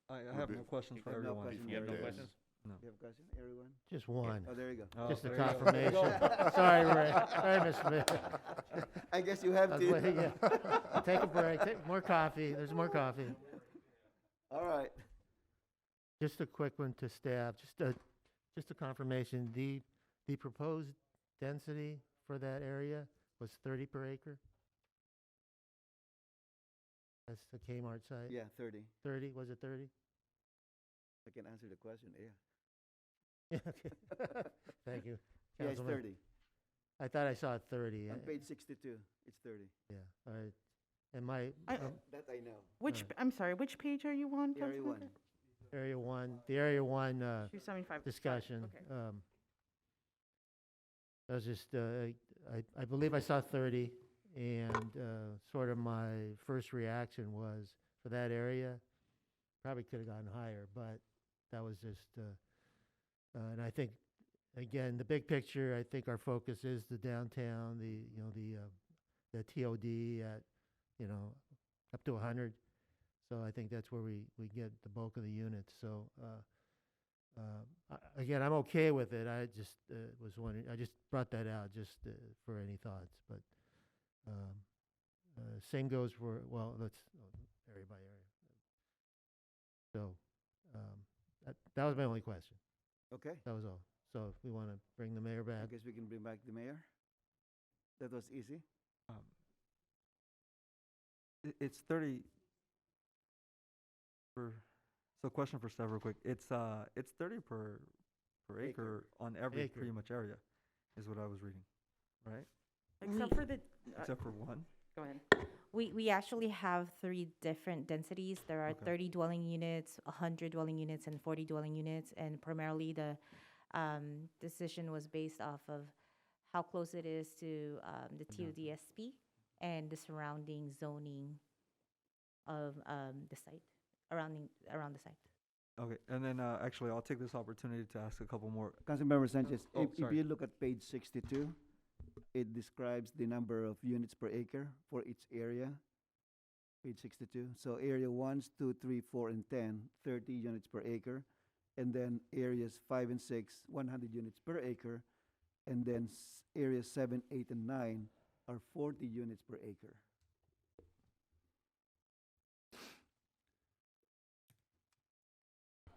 I have no remove- questions for have no everyone. questions. You have no Yes. questions? No. You have a question, everyone? Just one. Oh, there you go. Oh, Just a there you go. confirmation. Sorry, Ray. Sorry, Mr. Mayor. I guess you have I was waiting, to. yeah. Take a break. Take more coffee. There's more coffee. All right. Just a quick one to staff. Just a confirmation. The proposed density for that area was 30 per acre. That's the Kmart site. Yeah, 30. 30. Was it 30? I can answer the question, yeah. Yeah. Okay. Thank you. Yeah, it's Councilman. 30. I thought I saw 30. On page 62, it's 30. Yeah. All right. And my That I know. I'm sorry, which page are you on, Area Councilmember? 1. Area 1. The Area 1. 275. Discussion. Okay. I was just, I believe I saw 30, and sort of my first reaction was, for that area, probably could have gone higher, but that was just, and I think, again, the big picture, I think our focus is the downtown, the TOD at, up to 100. So I think that's where we get the bulk of the units. So, again, I'm okay with it. I just was wondering, I just brought that out just for any thoughts. But same goes for, well, let's area by area. So that was my only question. Okay. That was all. So if we want to bring the mayor I back. guess we can bring back the mayor. That was easy. It's 30 per, so question for Steph real quick. It's 30 per acre on every Acre. pretty much area, is what I was reading, right? Except for the, Except for one. go ahead. We actually have 3 different densities. There are Okay. 30 dwelling units, 100 dwelling units, and 40 dwelling units. And primarily the decision was based off of how close it is to the TODSP and the surrounding zoning of the site, around the site. Okay, and then actually, I'll take this opportunity to ask a couple more. Councilmember Sanchez, Oh, if sorry. you look at page 62, it describes the number of units per acre for each area. Page 62. So area 1, 2, 3, 4, and 10, 30 units per acre. And then areas 5 and 6, 100 units per acre. And then areas 7, 8, and 9 are 40 units per acre.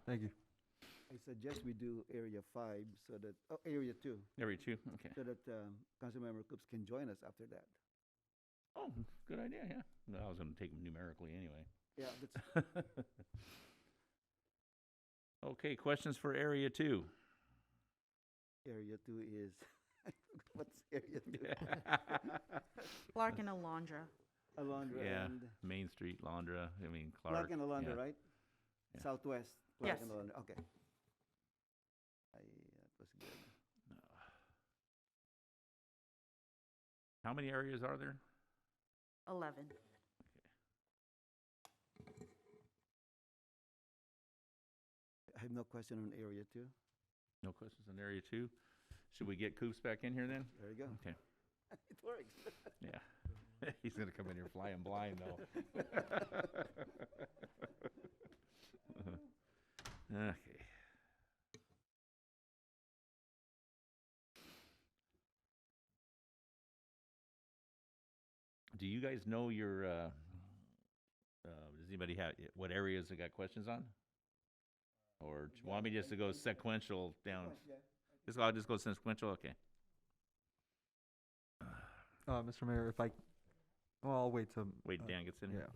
Thank you. I suggest we do area 5 so that, area 2, Area 2, okay. so that Councilmember Coops can join us after that. Oh, good idea, yeah. No, I was gonna take them numerically anyway. Yeah, that's, Okay, questions for area 2? area 2 is, what's area 2? Clark and Alondra. Alondra Yeah, and, Main Street, Laundra, I mean, Clark. Clark and Alondra, yeah. right? Yeah. Southwest, Clark Yes. and Alondra, okay. That was good. How many areas are there? 11. I have no question on area 2. No questions on area 2? Should we get Coops back in here then? There you go. Okay, It works. yeah. He's gonna come in here flying blind though. Okay. Do you guys know your, does anybody have, what areas they got questions on? Or do you want me just to go sequential down? I'll just go sequential, okay. Mr. Mayor, if I, well, I'll wait till. Wait, Dan gets in Yeah. here.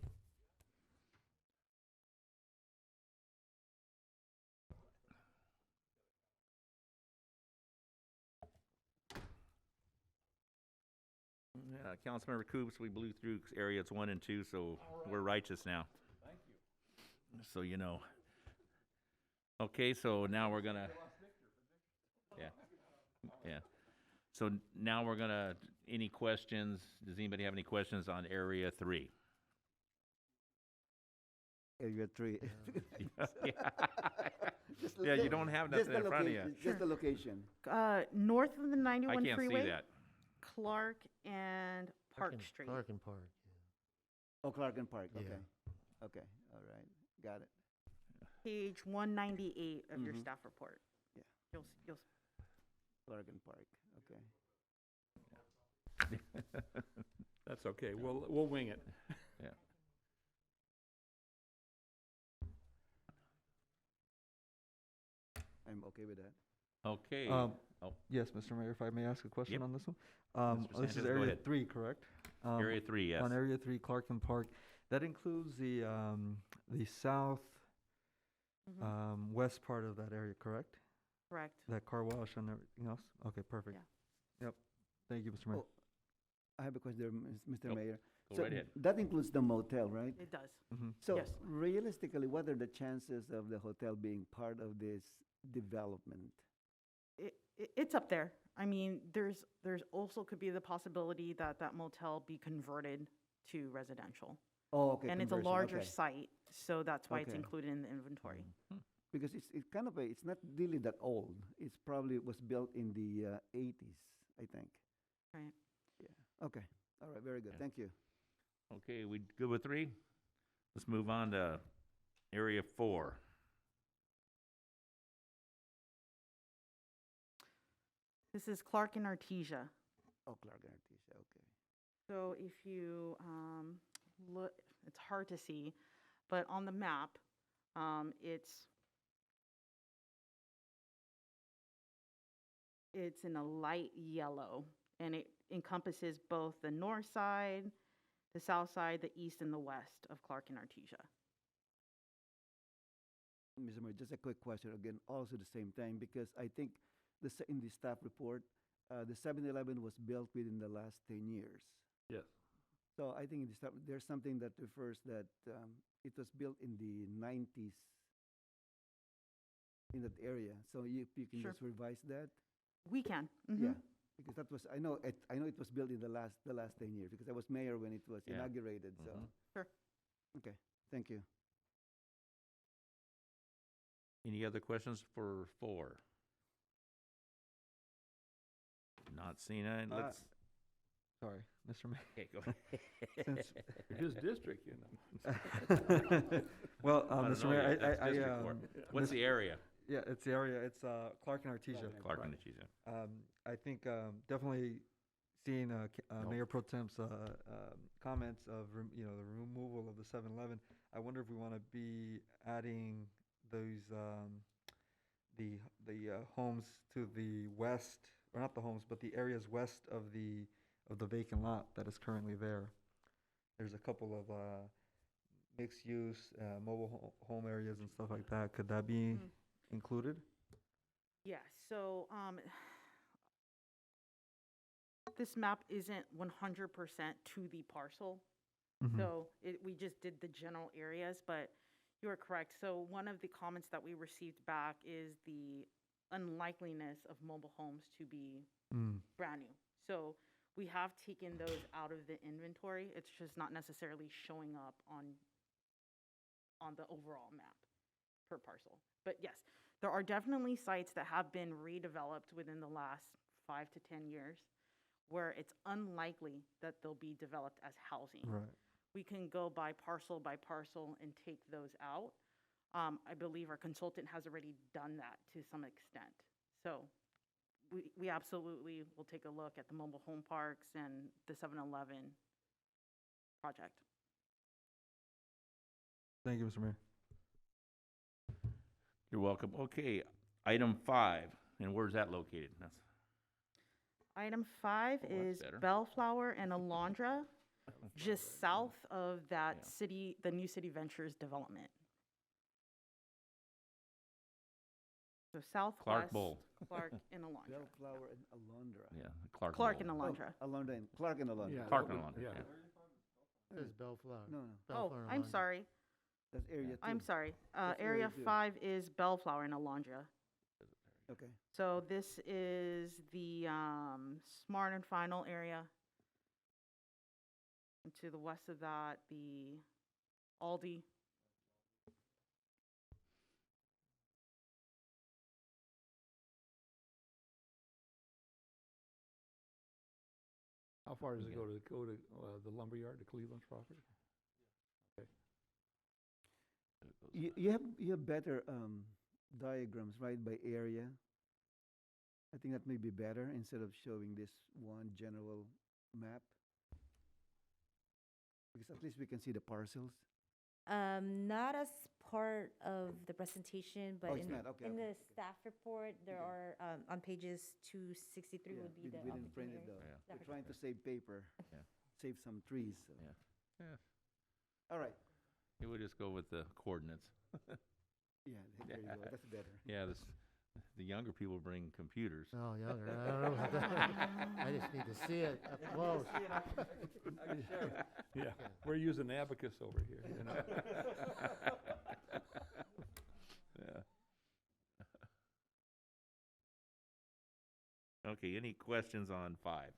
Councilmember Coops, we blew through areas 1 and 2, so we're righteous now. Thank you. So you know. Okay, so now we're gonna. Yeah. Yeah. So now we're gonna, any questions? Does anybody have any questions on area 3? Area 3. Yeah. Just Yeah, the- you don't have just nothing the in front of you. location- Just the location. North of the 91 I can't freeway. see that. Clark and Park Street. Clark and Park, Oh, Clark and Park, Yeah. okay. Okay, all right, got it. Page 198 of your Mhm. staff report. Yeah. You'll Clark and Park, okay. That's okay, we'll wing it. Yeah. I'm okay with that. Okay. Oh. Yes, Mr. Mayor, if I may ask a question Yep. on this one? Mr. This Sanchez, is go Area ahead. 3, correct? Area 3, yes. On Area 3, Clarkton Park. That includes the south west part of that area, correct? Correct. That car wash and everything else? Okay, perfect. Yep. Thank you, Mr. Mayor. Oh, I have a question there, Mr. Go- Mayor. Go So right ahead. that includes the motel, right? It does. So Yes. realistically, what are the chances of the hotel being part of this development? It's up there. I mean, there's also could be the possibility that that motel be converted to residential. Oh, okay. And it's a conversion, larger okay. site, so that's why it's Okay. included in the inventory. Because it's kind of it's not really that old. It's probably was built in the 80s, I think. Right. Yeah, okay. All right, very good, Yeah. thank you. Okay, we good with 3? Let's move on to area 4. This is Clark and Artesia. Oh, Clark and Artesia, okay. So if you look, it's hard to see, but on the map, it's in a light yellow, and it encompasses both the north side, the south side, the east, and the west of Clark and Artesia. Mr. Mayor, just a quick question again, also the same thing, because I think in the staff report, the 7-Eleven was built within the last 10 years. Yes. So I think in the staff, there's something that refers that it was built in the 90s in that area. So if you can Sure. just revise that? We can. Yeah, because that was, I know it was built in the last 10 years, because I was mayor when it was Yeah. inaugurated, so. Mhm. Sure. Okay, thank you. Any other questions for 4? Not seeing it. Let's. Sorry, Mr. Mayor. Okay, go ahead. His district, you know. Well, I don't Mr. know Mayor, yet. That's District 4. What's the area? Yeah, it's the area. It's Clark and Artesia. Clark and Artesia. I think definitely seeing Mayor Pro Temp's comments of the removal of the 7-Eleven. I wonder if we want to be adding those the homes to the west, or not the homes, but the areas west of the vacant lot that is currently there. There's a couple of mixed use mobile home areas and stuff like that. Could that be included? Yeah, so this map isn't 100% to the parcel. Mhm. So we just did the general areas, but you are correct. So one of the comments that we received back is the unlikeliness of mobile homes to be brand new. So we have taken those out of the inventory. It's just not necessarily showing up on the overall map per parcel. But yes, there are definitely sites that have been redeveloped within the last 5 to 10 years where it's unlikely that they'll be developed as housing. Right. We can go by parcel and take those out. I believe our consultant has already done that to some extent. So we absolutely will take a look at the mobile home parks and the 7-Eleven project. Thank you, Mr. Mayor. You're welcome. Okay, item 5, and where's that located? That's Item 5 that's is better. Bellflower and Alondra, just south of that the new City Ventures development. So southwest. Bowl. Clark and Alondra. Bellflower and Alondra. Yeah, Clark. Clark Bowl. and Alondra. Clark and Alondra. Yeah, Clark that and would- Alondra, yeah. It is Bellflower. No, Oh, Bellflower and I'm Alondra. sorry. that's area 2. I'm sorry. That's Area area 2. 5 is Bellflower and Alondra. Okay. So this is the Smart and Final area. And to the west of that, the Aldi. How far does it go to the lumberyard, to Cleveland's property? Okay. You have better diagrams, right, by area. I think that may be better instead of showing this one general map. Because at least we can see the parcels. Not as part of the presentation, but Oh, it's not. Okay, in okay, the staff report, there Okay. are, on pages 263 Yeah, would be the we didn't print it opportunity. though. Yeah. We're trying to save paper, Yeah. save some trees. So. Yeah. Yeah. All right. You would just go with the coordinates. Yeah, there you go. That's better. Yeah, the younger people bring computers. Oh, younger. I don't know about that. I just need to see it up close. Yeah, we're using abacus over here, you know. Yeah. Okay, any questions on 5?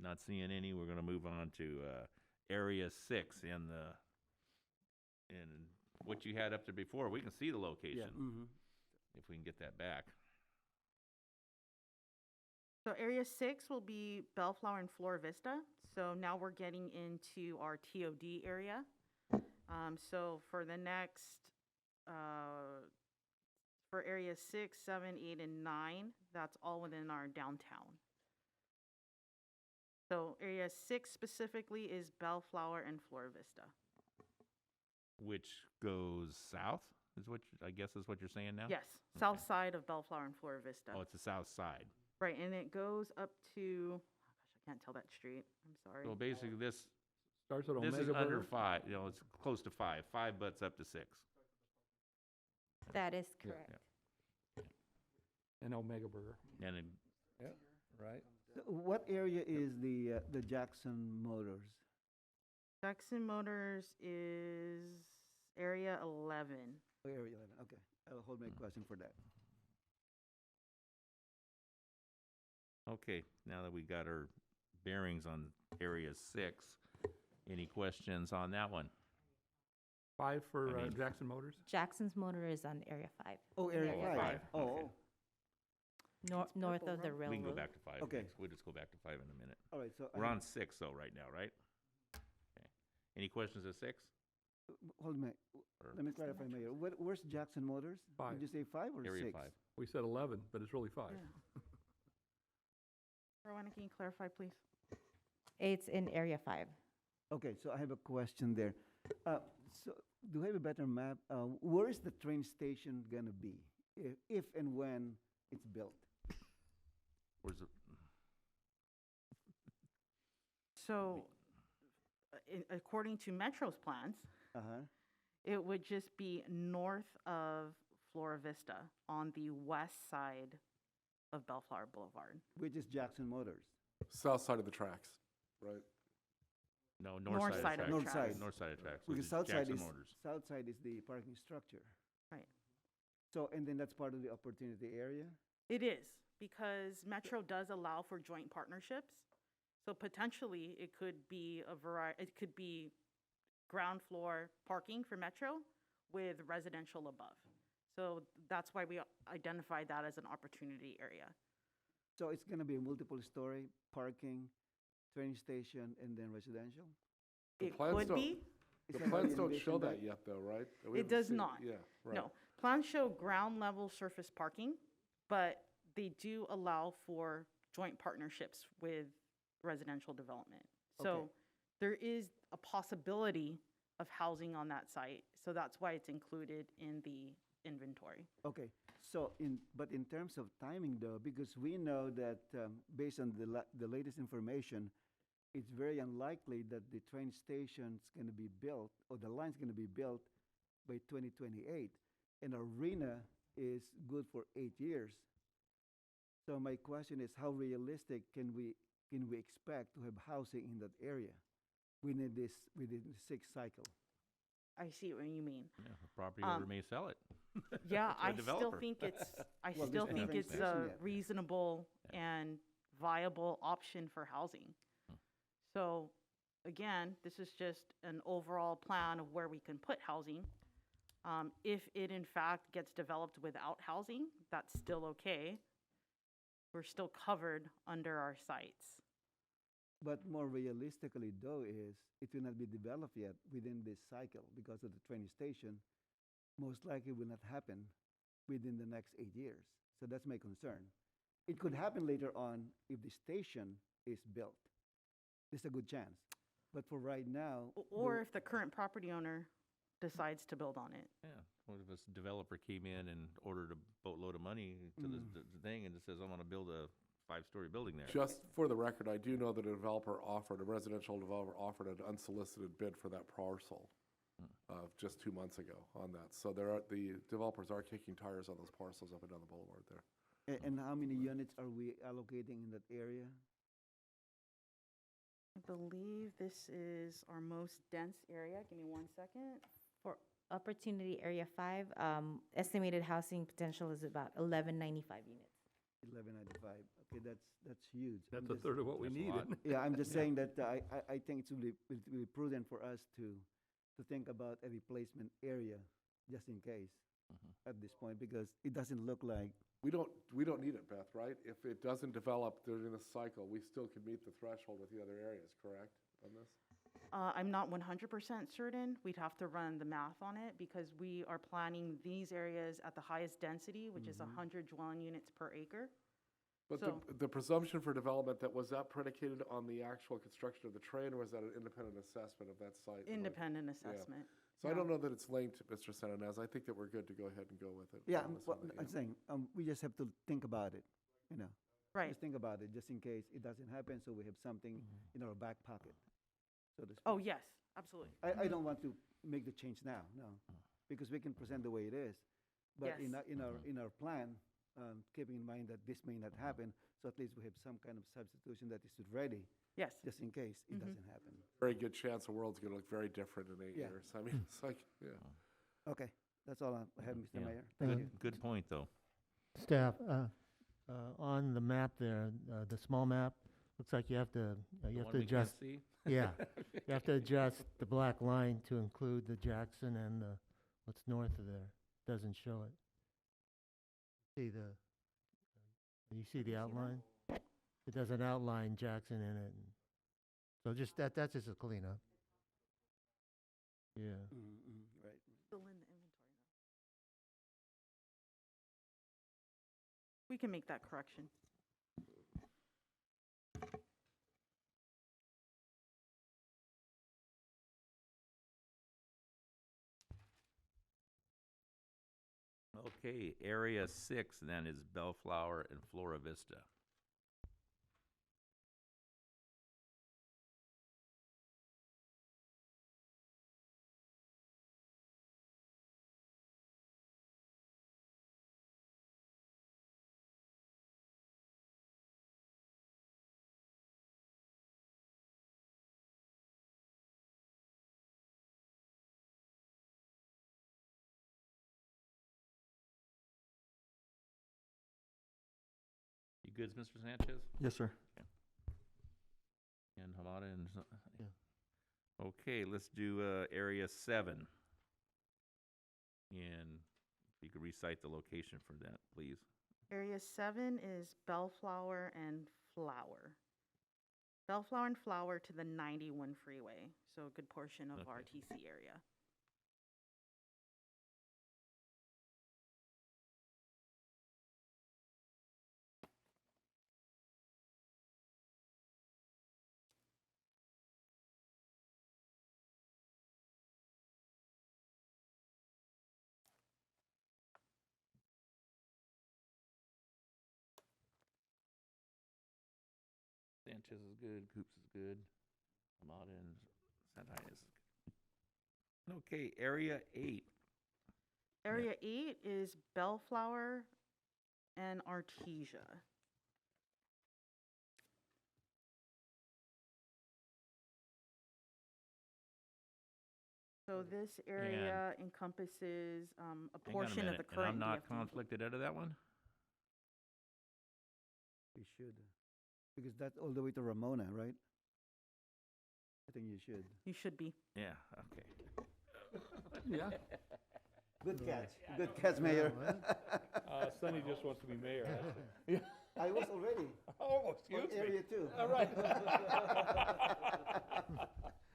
Not seeing any, we're gonna move on to area 6 in what you had up there before. We can see the location if we can get that back. So area 6 will be Bellflower and Flora Vista. So now we're getting into our TOD area. So for the next, for area 6, 7, 8, and 9, that's all within our downtown. So area 6 specifically is Bellflower and Flora Vista. Which goes south, is what I guess is what you're saying now? Yes, south side of Bellflower and Flora Vista. Oh, it's the south side. Right, and it goes up to, oh gosh, I can't tell that street. I'm sorry. So basically, this Starts at is Omega under Burger. 5. You know, it's close to 5. 5 butts up to 6. That is Yeah. correct. And Omega Burger. And it, Yeah, right. So what area is the Jackson Motors? Jackson Motors is area 11. Oh, area 11. Okay, I'll hold my question for that. okay, now that we got our bearings on area 6, any questions on that one? 5 for I mean- Jackson Motors? Jackson's Motor is on Area 5. Oh, Area Area 5. five. Oh, Okay. North purple, of the right? railroad. We can go back to 5. Okay. We'll just go back to 5 in a minute. all right, so. We're on 6 though right now, right? Okay. Any questions at 6? Hold a minute. Or Let me clarify, Mayor. Where's Jackson Motors? 5. Did you say 5 or 6? Area 5. We said 11, but it's really 5. Rowena, can you clarify, please? It's in Area 5. Okay, so I have a question there. So do we have a better map? Where is the train station gonna be if and when it's built? Where's it? So, according to Metro's plans, Uh-huh. it would just be north of Flora Vista on the west side of Bellflower Boulevard. Which is Jackson Motors. South side of the tracks, right? No, North side of the North tracks. side. North side of tracks. Because which is south side Jackson is, Motors. south side is the parking structure. Right. So, and then that's part of the opportunity area? It is, because Metro does allow for joint partnerships. So potentially, it could be it could be ground floor parking for Metro with residential above. So that's why we identified that as an opportunity area. So it's gonna be a multiple story, parking, train station, and then residential? The It plans could don't- be, Is The that how plans you don't show envision that yet, though, right? We It haven't does seen- not. Yeah, right. no. Plans show ground level surface parking, but they do allow for joint partnerships with residential development. So Okay. there is a possibility of housing on that site. So that's why it's included in the inventory. Okay, so but in terms of timing though, because we know that based on the latest information, it's very unlikely that the train station's gonna be built, or the line's gonna be built by 2028. And arena is good for 8 years. So my question is, how realistic can we expect to have housing in that area within the 6th cycle? I see what you mean. Yeah, the property owner may sell it. Yeah, to a I still developer. think it's, I Well, still there's no think train it's station a yet. reasonable and viable option for housing. So, again, this is just an overall plan of where we can put housing. If it in fact gets developed without housing, that's still okay. We're still covered under our sites. But more realistically, though, is it will not be developed yet within this cycle because of the train station. Most likely will not happen within the next 8 years. So that's my concern. It could happen later on if the station is built. There's a good chance. But for right now, Or if the current property owner decides to build on it. Yeah. What if this developer came in and ordered a boatload of money to the thing and just says, I want to build a 5-story building there? Just for the record, I do know that a residential developer offered an unsolicited bid for that parcel just 2 months ago on that. So the developers are kicking tires on those parcels up and down the boulevard there. and how many units are we allocating in that area? I believe this is our most dense area. Give me 1 second. For Opportunity Area 5, estimated housing potential is about 1195 units. 1195. Okay, that's huge. That's I'm a third of what we That's a needed. lot. Yeah, I'm just saying that I think it's really prudent for us to think about a replacement area just in case at this point, because it doesn't look like. We don't need it, Beth, right? If it doesn't develop during the cycle, we still can meet the threshold with the other areas, correct, on this? I'm not 100% certain. We'd have to run the math on it because we are planning these areas at the highest density, which is 100 dwelling units per acre. But So- the presumption for development, was that predicated on the actual construction of the train, or was that an independent assessment of that site? Independent assessment. So I don't know that it's linked, Mr. Sananez. I think that we're good to go ahead and go with it. Yeah, on this well, one, I'm saying we just have to think about it, Right. Just think about it, just in case it doesn't happen, so we have something in our back pocket, so to speak. Oh, yes, absolutely. I don't want to make the change now, no, because we can present the way it is. But Yes. in our plan, keeping in mind that this may not happen, so at least we have some kind of substitution that is ready, Yes. just in case it doesn't happen. Very good chance the world's gonna look very different in 8 Yeah. years. I mean, it's like, yeah. Okay, that's all I have, Mr. Yeah. Mayor. Thank you. Good point, though. Staff, on the map there, the small map, looks like you have to, The you have one to we can't adjust, see? yeah. You have to adjust the black line to include the Jackson and the, what's north of there. Doesn't show it. See you see the outline? It doesn't outline Jackson in it. So just that's just a cleanup. Yeah. Right. Still in the inventory though. We can make that correction. Okay, Area 6 then is Bellflower and Flora Vista. You good, Mr. Sanchez? Yes, sir. And Hamada and... Yeah. Okay, let's do Area 7. And if you could recite the location for that, please. Area 7 is Bellflower and Flower. Bellflower and Flower to the 91 freeway, so a good portion of our Okay. TC area. Sanchez is good, Coops is good, Hamada and Santiago is good. Okay, Area 8. Area 8 is Bellflower and Artesia. So this area encompasses a Hang on a portion of minute, the and current I'm not DFW. conflicted out of that one? You should. Because that's all the way to Ramona, right? I think you should. You should be. Yeah, okay. Yeah. Good catch. Good catch, Mayor. Sonny just wants to be mayor. I was already. Oh, On excuse me. Area 2. All right.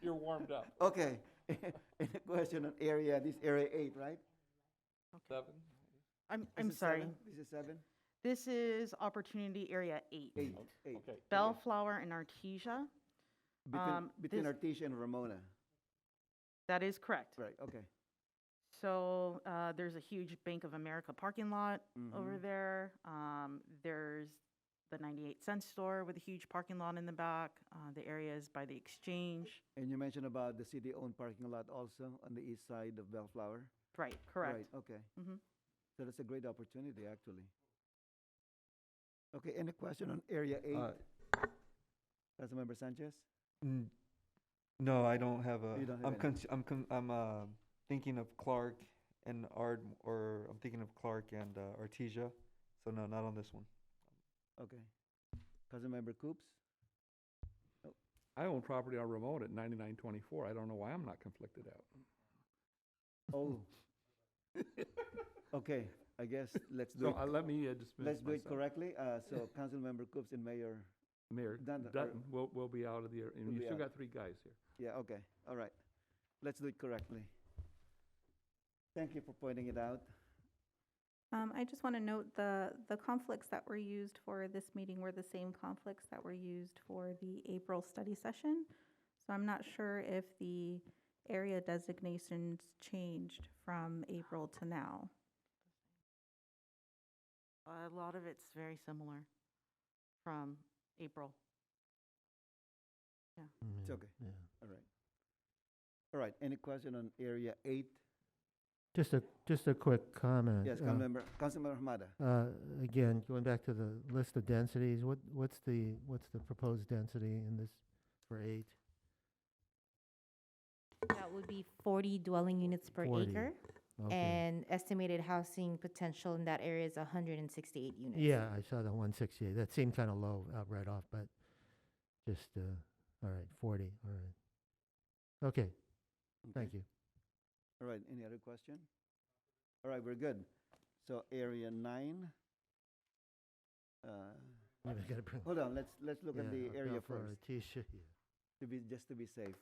You're warmed up. Okay. Any question on area, this area 8, right? 7. I'm This is sorry. 7? This is 7? This is Opportunity Area 8. 8. 8. Okay. Bellflower and Artesia. Between this- Artesia and Ramona. That is correct. Right, okay. So there's a huge Bank of America parking lot over there. There's the 98-cent store with a huge parking lot in the back. The area is by the exchange. And you mentioned about the city-owned parking lot also on the east side of Bellflower? Right, correct. Right, okay. Mhm. So that's a great opportunity, actually. Okay, any question on area 8? Councilmember Sanchez? No, I don't have a. You don't have I'm any. I'm thinking of Clark and I'm thinking of Clark and Artesia. So no, not on this one. Okay. Councilmember Coops? I own property on Ramona at 9924. I don't know why I'm not conflicted out. Oh. Okay, I guess let's do So it. let me dismiss Let's do it myself. correctly. So Councilmember Coops and Mayor, Mayor Dutton, Dutton will be out of the, and will you be still out. got 3 guys here. yeah, okay, all right. Let's do it correctly. Thank you for pointing it out. I just want to note the conflicts that were used for this meeting were the same conflicts that were used for the April study session. So I'm not sure if the area designations changed from April to now. A lot of it's very similar from April. Yeah. It's okay. Yeah. All right. All right, any question on area 8? Just a quick comment. Yes, Councilmember Hamada. Again, going back to the list of densities, what's the proposed density in this for 8? That would be 40 dwelling units per 40. acre. Okay. And estimated housing potential in that area is 168 units. Yeah, I saw the 168. That seemed kind of low right off, but Just, all right, 40, all right. Okay, thank you. All right, any other question? All right, we're good. So area 9. Maybe I gotta bring. Hold on, let's look at the area Bellflower, first, Tisha, yeah. just to be safe.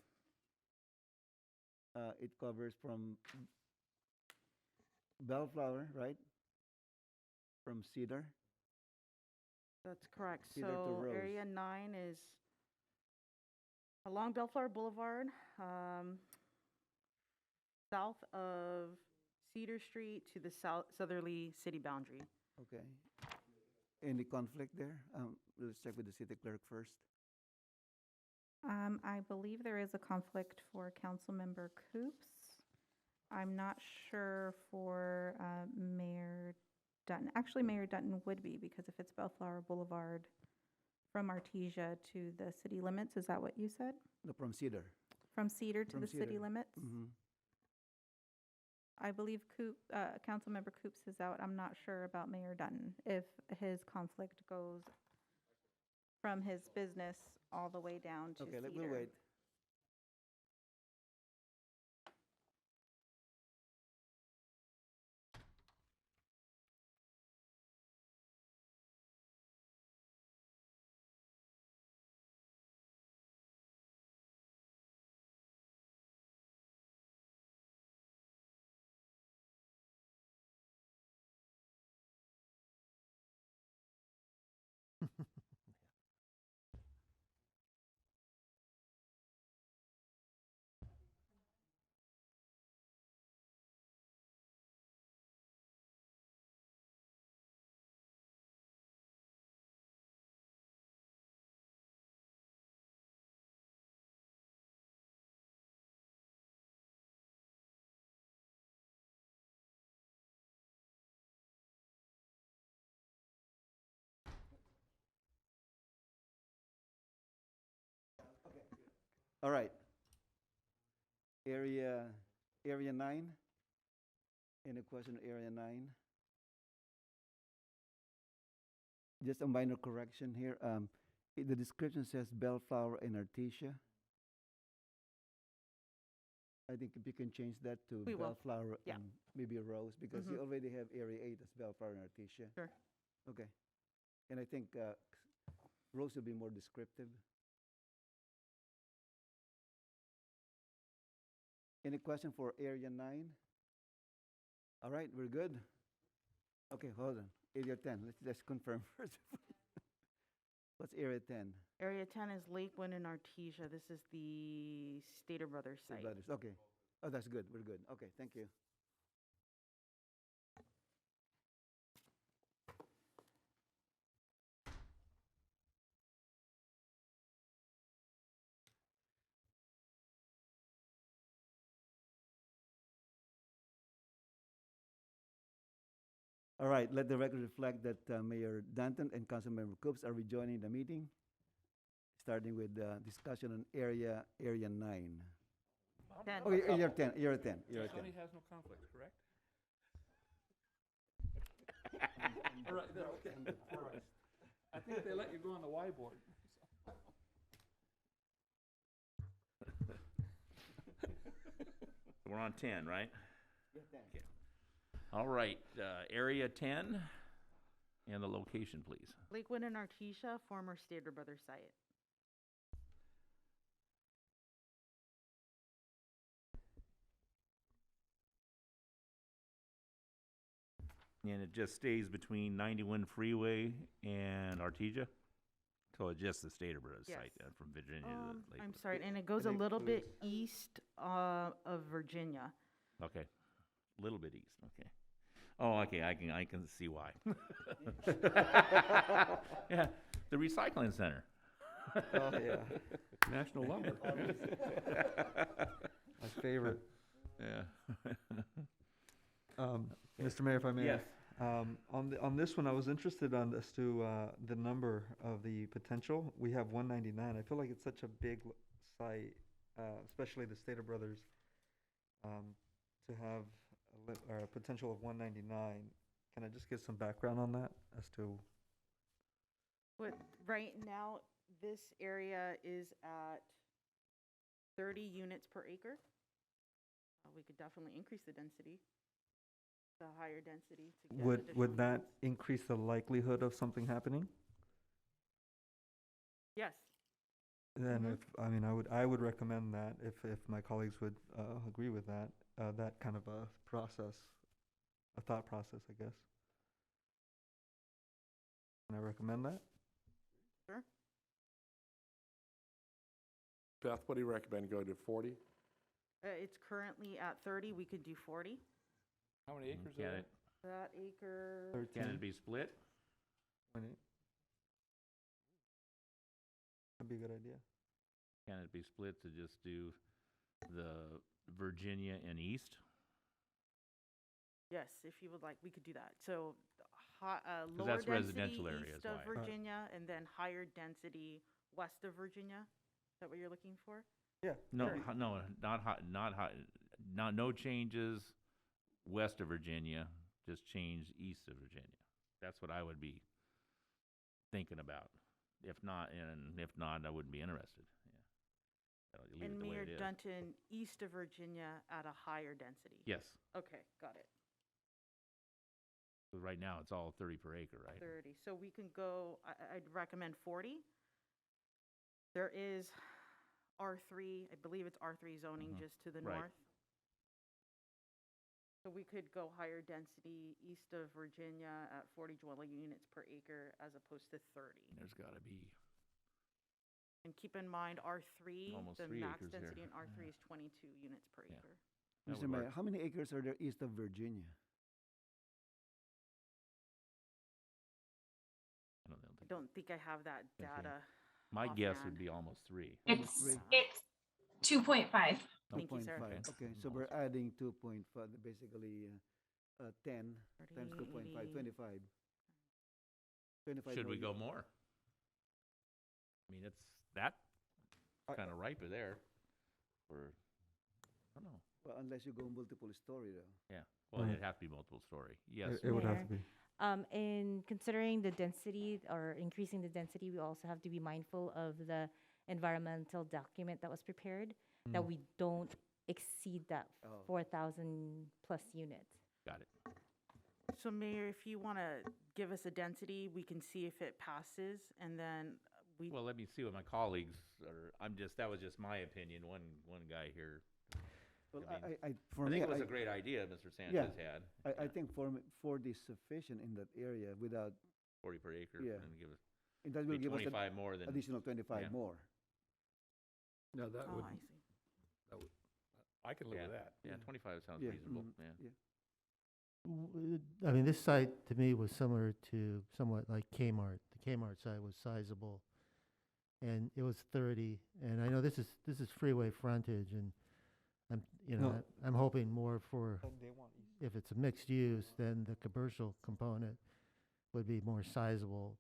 It covers from Bellflower, right? From Cedar. That's correct. Cedar to So Rose. area 9 is along Bellflower Boulevard, south of Cedar Street to the southerly city boundary. Okay. Any conflict there? Let's check with the city clerk first. I believe there is a conflict for Councilmember Coops. I'm not sure for Mayor Dutton. Actually, Mayor Dutton would be, because if it's Bellflower Boulevard from Artesia to the city limits, is that what you said? No, from Cedar. From Cedar to From the city Cedar. limits? Mhm. I believe Councilmember Coops is out. I'm not sure about Mayor Dutton, if his conflict goes from his business all the way down to Okay, Cedar. we'll wait. All right. Area 9. Any question on area 9? Just a minor correction here. The description says Bellflower and Artesia. I think if you can change that to We will. Bellflower Yeah. and maybe Rose, because you Mhm. already have area 8 as Bellflower and Artesia. Sure. Okay. And I think Rose will be more descriptive. Any question for area 9? All right, we're good. Okay, hold on. Area 10. Let's confirm first. What's area 10? Area 10 is Lakewood and Artesia. This is the Stater Brothers Two site. brothers. Okay. Oh, that's good. We're good. Okay, thank you. All right, let the record reflect that Mayor Danton and Councilmember Coops are rejoining the meeting, starting with discussion on area 9. 10. Oh, area 10, area 10, area 10. Sonny has no conflicts, correct? All right, then, okay. All right. I think they let you go on the Y board. We're on 10, right? Yeah, 10. Okay. All right, area 10 and the location, please. Lakewood and Artesia, former Stater Brothers site. And it just stays between 91 Freeway and Artesia? So it's just the Stater Brothers Yes. site from Virginia to I'm Lakewood. sorry, and it goes a little bit east of Virginia. Okay, a little bit east, okay. Oh, okay, I can see why. Yeah, the recycling center. Oh, yeah. National lumber. My favorite. Yeah. Mr. Mayor, if I may. Yes. On this one, I was interested as to the number of the potential. We have 199. I feel like it's such a big site, especially the Stater Brothers, to have a potential of 199. Can I just get some background on that as to? But right now, this area is at 30 units per acre. We could definitely increase the density, the higher density to get Would additional that units. increase the likelihood of something happening? Yes. Then Mhm. if, I mean, I would recommend that if my colleagues would agree with that, that kind of a process, a thought process, I guess. Can I recommend that? Sure. Beth, what do you recommend, going to 40? It's currently at 30. We could do 40. How many acres Can are it, That acre. 13. can it be split? That'd be a good idea. Can it be split to just do the Virginia and East? Yes, if you would like, we could do that. So lower that's density residential area is east of why. Virginia, and then higher density west of Virginia. Is that what you're looking for? Yeah. No, Sure. no, no changes west of Virginia, just change east of Virginia. That's what I would be thinking about. If not, I wouldn't be interested. Yeah. Leave it And the way Mayor it is. Dunton, east of Virginia at a higher density. Yes. Okay, got it. 'Cause right now it's all 30 per acre, right? 30. So we can go, I'd recommend 40. There is R3, I believe it's R3 zoning Mhm. just to the Right. north. So we could go higher density east of Virginia at 40 dwelling units per acre as opposed to 30. There's got to be And keep in mind, R3, Almost the 3 max acres there. density in R3 Yeah. is 22 units per Yeah. acre. That Mr. would Mayor, work. how many acres are there east of Virginia? I don't think I have that Okay. data. My guess offhand. would be almost 3. It's three. it's 2.5. Thank you, sir. 2.5. Okay, so we're adding 2.5, basically 10 times 2.5, 25. 25 Should we million. go more? I mean, it's that kind of ripe there. For I don't know. Well, unless you go multiple story though. Yeah. Well, Mhm. it'd have to be multiple story. Yes. It would have to Mayor. be. In considering the density or increasing the density, we also have to be mindful of the environmental document that was prepared, that Mm. we don't exceed that Oh. 4,000 plus units. Got it. So Mayor, if you want to give us a density, we can see if it passes, and then we, Well, let me see what my colleagues are. That was just my opinion. One guy here. Well, I mean, I for I me, think it was a great idea Mr. Sanchez had. I think 40 is sufficient in that area without, 40 per acre. Yeah. And give us and that will be give us 25 more an than. additional 25 yeah. more. No, that oh, would, I see. I can live Yeah. with that. Yeah, 25 sounds Yeah, reasonable. mhm, Yeah. I mean, this site to me was similar to somewhat like Kmart. The Kmart site was sizable, and it was 30. And I know this is freeway frontage, and No. I'm hoping more for They want east. if it's a mixed use, then the commercial component would be more sizable,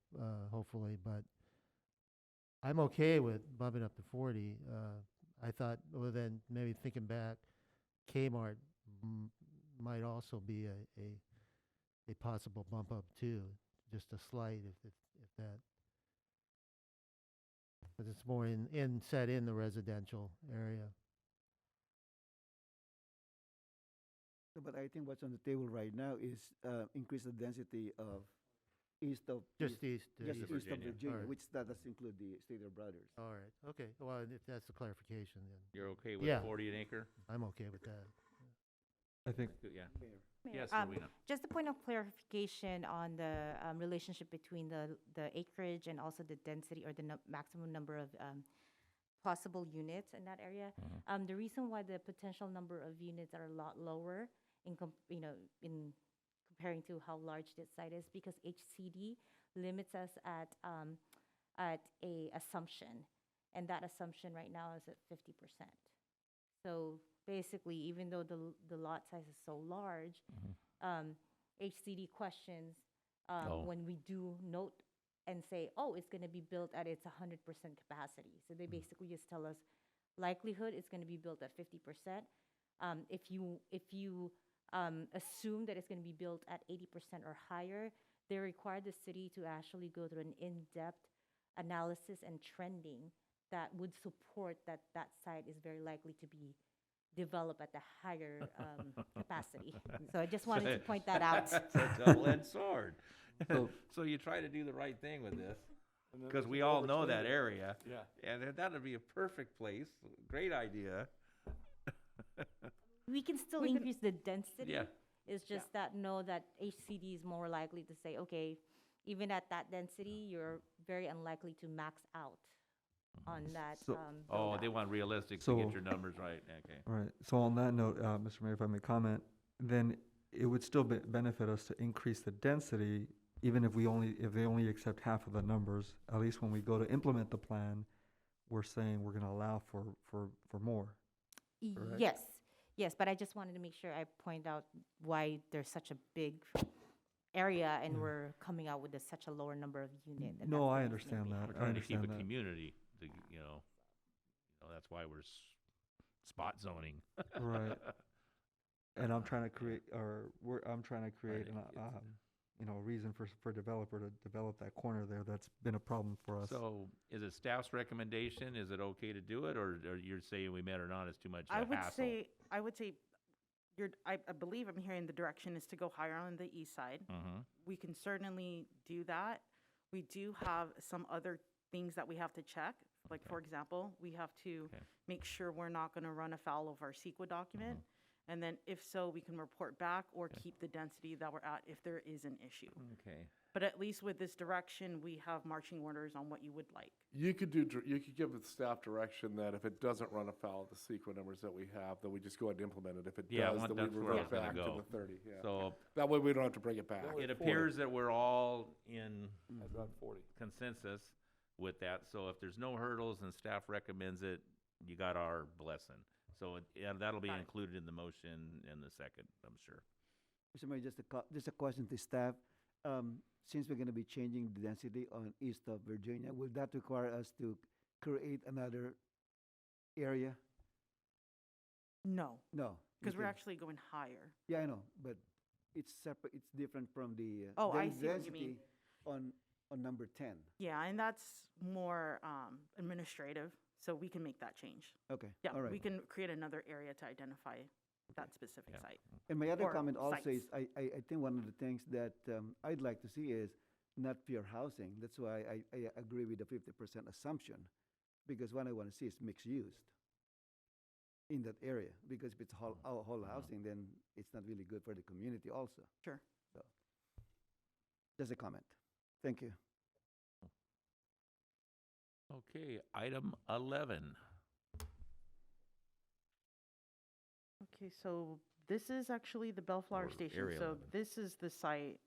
hopefully. But I'm okay with bumping up to 40. I thought, well, then maybe thinking back, Kmart might also be a possible bump up too, just a slight if that. But it's more set in the residential area. So, but I think what's on the table right now is increase the density of east of Just east. just east east of of Virginia. Virginia, Alright. which that does include the Stater Brothers. All right. Okay. Well, if that's the clarification, then You're okay with Yeah. 40 an acre? I'm okay with that. I think Yeah. Mayor. Mayor, Yes, Rowena. Just a point of clarification on the relationship between the acreage and also the density or the maximum number of possible units in that area. The reason why the potential number of units are a lot lower in comparing to how large this site is, because HCD limits us at a assumption, and that assumption right now is at 50%. So basically, even though the lot size is so large, HCD questions when we do note and say, oh, it's going to be built at its 100% capacity. So they basically just tell us likelihood it's going to be built at 50%. If you assume that it's going to be built at 80% or higher, they require the city to actually go through an in-depth analysis and trending that would support that that site is very likely to be developed at the higher capacity. So I just wanted to point that out. That's a double-edged sword. So- So you try to do the right thing with this, And then because there's we the all know that overstanding. area, Yeah. and that would be a perfect place. Great idea. We can still We can- increase the density. Yeah. It's just that know that HCD is more likely to say, okay, even at that density, you're very unlikely to max out on that. So- Oh, they build-out. want realistic to So- get your numbers right. Okay. All right, so on that note, Mr. Mayor, if I may comment, then it would still benefit us to increase the density, even if they only accept half of the numbers. At least when we go to implement the plan, we're saying we're gonna allow for more. correct? Yes, but I just wanted to make sure I point out why there's such a big area and Yeah. we're coming out with such a lower number of unit. and No, that's I the understand reasoning that. We're I trying to keep a understand that. community, that's why we're spot zoning. Right. And I'm trying to create, I'm trying to create Right, a reason for developer to develop that corner there. That's been a problem for us. So is it staff's recommendation? Is it okay to do it, or you're saying we met or not, it's too much I would hassle? say, I believe I'm hearing the direction is to go higher on the east side. Mm-hmm. We can certainly do that. We do have some other things that we have to check. Like, Okay. for example, we have to Okay. make sure we're not gonna run afoul of our CEQA document. And then if so, we can report back or Okay. keep the density that we're at if there is an issue. Okay. But at least with this direction, we have marching orders on what you would like. You could give the staff direction that if it doesn't run afoul of the CEQA numbers that we have, then we just go ahead and implement it. If it Yeah, does, then we that's where I was revert gonna back to go. the 30, yeah. So That way we don't have to bring it back. That way- it 40. appears that we're all in I'd run 40. consensus with that. So if there's no hurdles and staff recommends it, you got our blessing. So that'll be Got it. included in the motion in the second, I'm sure. Mr. Mayor, just a question to staff. Since we're going to be changing the density on east of Virginia, will that require us to create another area? No, No. because we're okay. actually going higher. Yeah, I know, but it's separate, it's different from the Oh, I den- see what you mean. density on number 10. Yeah, and that's more administrative, so we can make that change. Okay, Yeah, all right. we can create another area to identify that specific Yeah. site. And my other or comment also sites. is, I think one of the things that I'd like to see is not pure housing. That's why I agree with the 50% assumption, because what I want to see is mixed use in that area, because if it's whole housing, then it's not really good for the community also. Sure. So, just a comment. Thank you. Okay, item 11. Okay, so this is actually the Bellflower Or Station. area So 11. this is the site.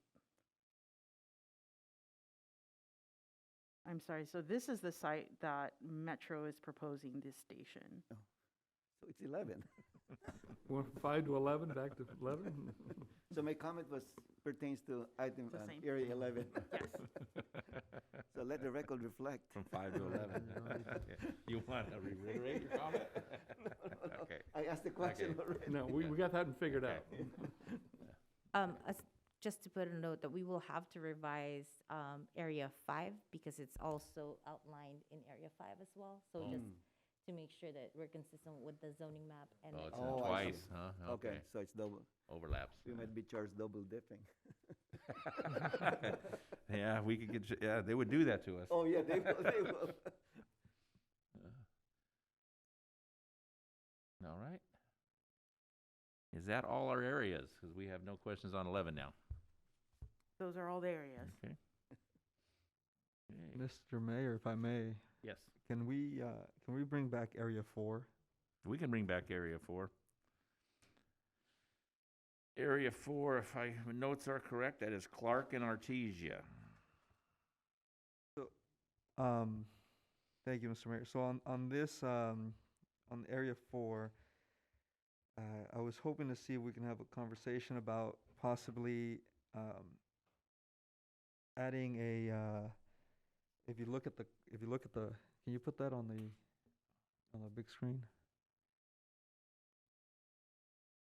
I'm sorry, so this is the site that Metro is proposing this station. So it's 11. Went from 5 to 11, back to 11? So my comment pertains to item The same. area 11. Yes. So let the record reflect. From 5 to 11. Okay. You want to reiterate your comment? No. Okay. I asked the question Okay. already. No, we got that figured out. Just to put a note that we will have to revise Area 5 because it's also outlined in Area 5 as well. So just to make sure that we're consistent with the zoning map and Oh, the it's Oh, not I see. twice, huh? Okay, so it's double. Overlaps. We might be charged double dipping. Yeah, we could get, yeah, they would do that to us. Oh, yeah, they will, they will. All right. Is that all our areas? Because we have no questions on 11 now. Those are all the areas. Okay. Okay. Mr. Mayor, if I may, Yes, can we bring back Area 4? we can bring back Area 4. Area 4, if my notes are correct, that is Clark and Artesia. Thank you, Mr. Mayor. So on this, on Area 4, I was hoping to see if we can have a conversation about possibly adding a, if you look at the, can you put that on the big screen?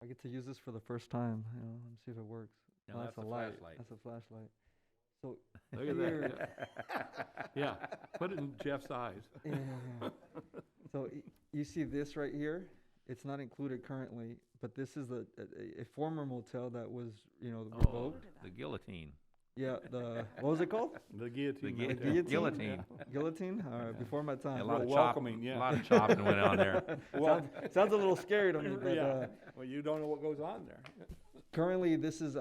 I get to use this for the first time, let me see if it works. No, Oh, that's a the light. flashlight. That's a flashlight. So Look at that. Yeah, put it in Jeff's eyes. Yeah. So you see this right here? It's not included currently, but this is a former motel that was, revoked. The guillotine. Yeah, what was it called? The guillotine. The motel. guillotine. Guillotine? All right, before my time. A lot of welcoming, chopping, yeah. a lot of chopping went on there. Sounds a little scary to me, but Yeah. Well, you don't know what goes on there. currently this is,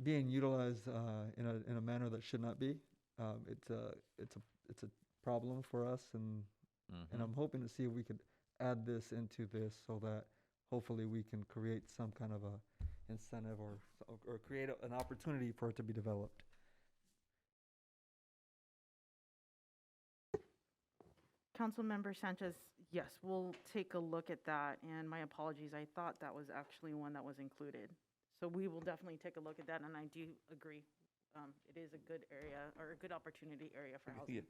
being utilized in a manner that should not be. It's a problem for us, and I'm hoping to see if we could add this into this so that hopefully we can create some kind of a incentive or create an opportunity for it to be developed. Councilmember Sanchez, yes, we'll take a look at that, and my apologies, I thought that was actually one that was included. So we will definitely take a look at that, and I do agree. It is a good area, or a good opportunity area for housing. Yeah.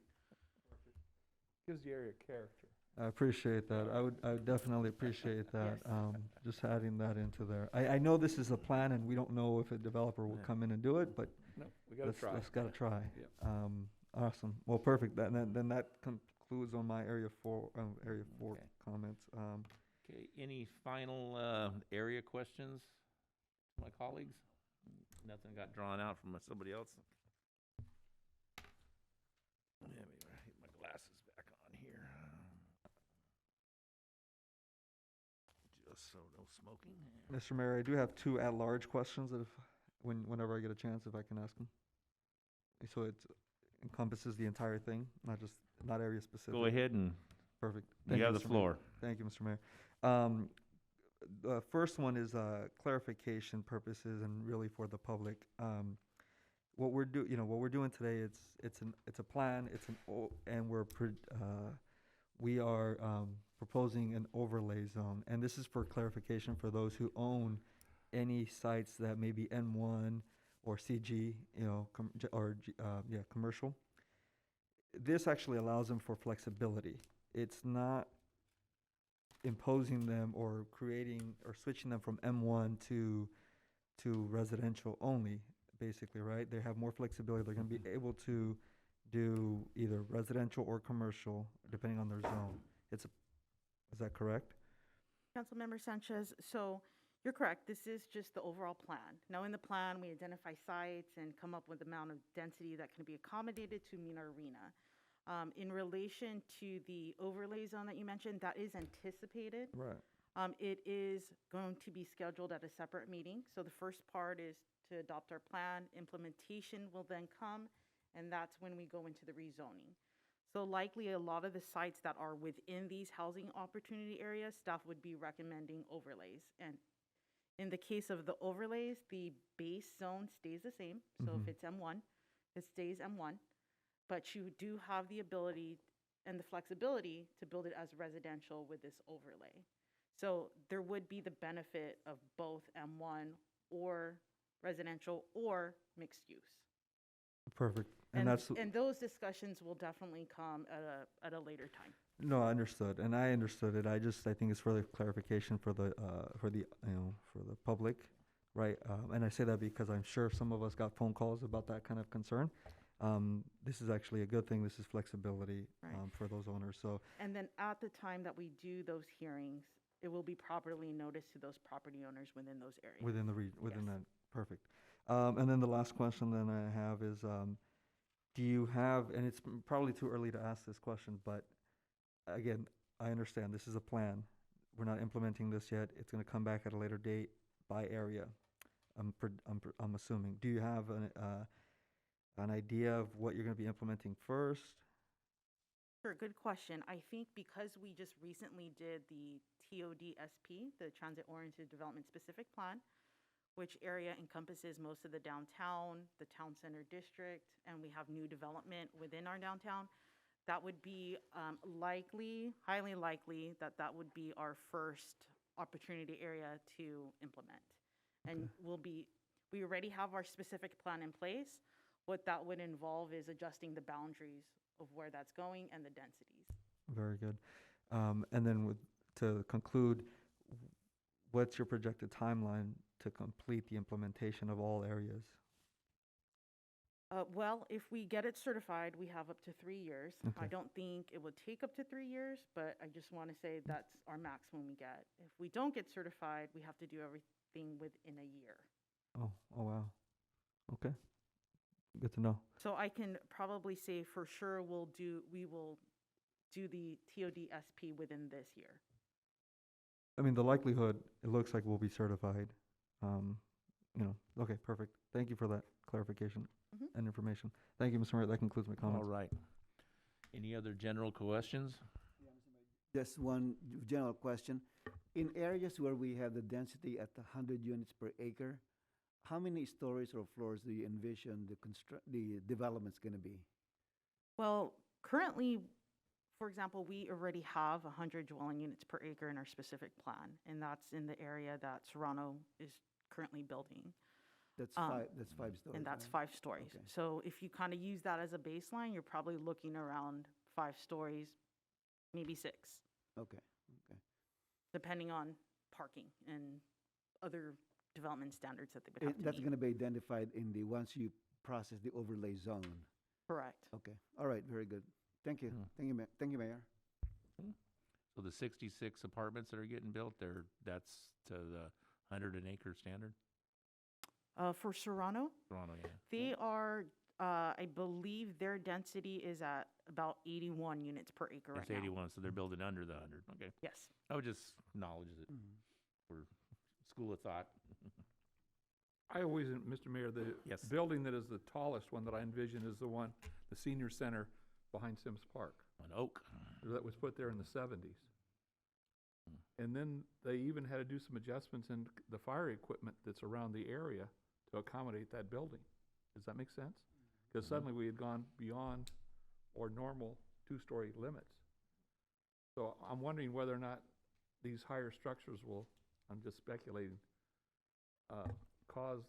Gives the area character. I appreciate that. I would definitely appreciate that. Yes. Just adding that into there. I know this is a plan, and we don't know if a developer will come in and do it, but No, we gotta try. let's gotta try. Yeah. Awesome. Well, perfect. Then that concludes on my area four Okay. comments. Okay, any final area questions, my colleagues? Nothing got drawn out from somebody else? Let me get my glasses back on here. Just so no smoking. Mr. Mayor, I do have two at-large questions that whenever I get a chance, if I can ask them. So it encompasses the entire thing, not area specific. Go ahead and Perfect. you have the Mr. Mayor. floor. Thank you, Mr. Mayor. The first one is clarification purposes and really for the public. What we're doing today, it's a plan. And we are proposing an overlay zone, and this is for clarification for those who own any sites that may be N1 or CG, commercial. This actually allows them for flexibility. It's not imposing them or creating or switching them from M1 to residential only, basically, right? They have more flexibility. They're going to be able to do either residential or commercial, depending on their zone. Is that correct? Councilmember Sanchez, so you're correct. This is just the overall plan. Now, in the plan, we identify sites and come up with the amount of density that can be accommodated to meet our arena. In relation to the overlay zone that you mentioned, that is anticipated. Right. It is going to be scheduled at a separate meeting. So the first part is to adopt our plan. Implementation will then come, and that's when we go into the rezoning. So likely a lot of the sites that are within these housing opportunity areas, staff would be recommending overlays. And in the case of the overlays, the base zone stays the same. So if it's M1, it stays M1. But you do have the ability and the flexibility to build it as residential with this overlay. So there would be the benefit of both M1 or residential or mixed use. Perfect. And those discussions will definitely come at a later time. No, I understood, and I understood it. I think it's further clarification for the public, right? And I say that because I'm sure some of us got phone calls about that kind of concern. This is actually a good thing. This is flexibility for those owners. So. And then at the time that we do those hearings, it will be properly noticed to those property owners within those areas. Within that, perfect. And then the last question then I have is, do you have, and it's probably too early to ask this question, but again, I understand this is a plan. We're not implementing this yet. It's going to come back at a later date by area. I'm assuming. Do you have an idea of what you're going to be implementing first? Sure, good question. I think because we just recently did the TODSP, the Transit Oriented Development Specific Plan, which area encompasses most of the downtown, the town center district, and we have new development within our downtown, that would be highly likely that would be our first opportunity area to implement. And we already have our specific plan in place. What that would involve is adjusting the boundaries of where that's going and the densities. Very good. And then to conclude, what's your projected timeline to complete the implementation of all areas? Well, if we get it certified, we have up to 3 years. I Okay. don't think it would take up to 3 years, but I just want to say that's our maximum we get. If we don't get certified, we have to do everything within a year. Oh, wow. Okay. Good to know. So I can probably say for sure we will do the TOD SP within this year. I mean, the likelihood, it looks like we'll be certified. Okay, perfect. Thank you for that clarification Mhm. and information. Thank you, Mr. Mayor. That concludes my comments. All right. Any other general questions? Just one general question. In areas where we have the density at 100 units per acre, how many stories or floors do you envision the development's going to be? Well, currently, for example, we already have 100 dwelling units per acre in our specific plan, and that's in the area that Serrano is currently building. That's Um, five stories. And that's right? 5 stories. Okay. So if you kind of use that as a baseline, you're probably looking around 5 stories, maybe 6, Okay. depending on parking and other development standards that they would have to That's meet. going to be identified in the, once you process the overlay zone. Correct. Okay. All right. Very good. Thank you. Hmm. Thank you, Mayor. So the 66 apartments that are getting built, that's to the 100 an acre standard? For Serrano, Toronto, yeah. they are, I believe their density is at about 81 units per acre right It's now. 81, so they're building under the 100. Okay. Yes. I would just acknowledge it for school of thought. I always, Mr. Mayor, the Yes. building that is the tallest one that I envision is the senior center behind Sims Park. An oak. That was put there in the 70s. And then they even had to do some adjustments in the fire equipment that's around the area to accommodate that building. Does that make sense? Because suddenly we had gone beyond our normal 2-story limits. So I'm wondering whether or not these higher structures will, I'm just speculating, cause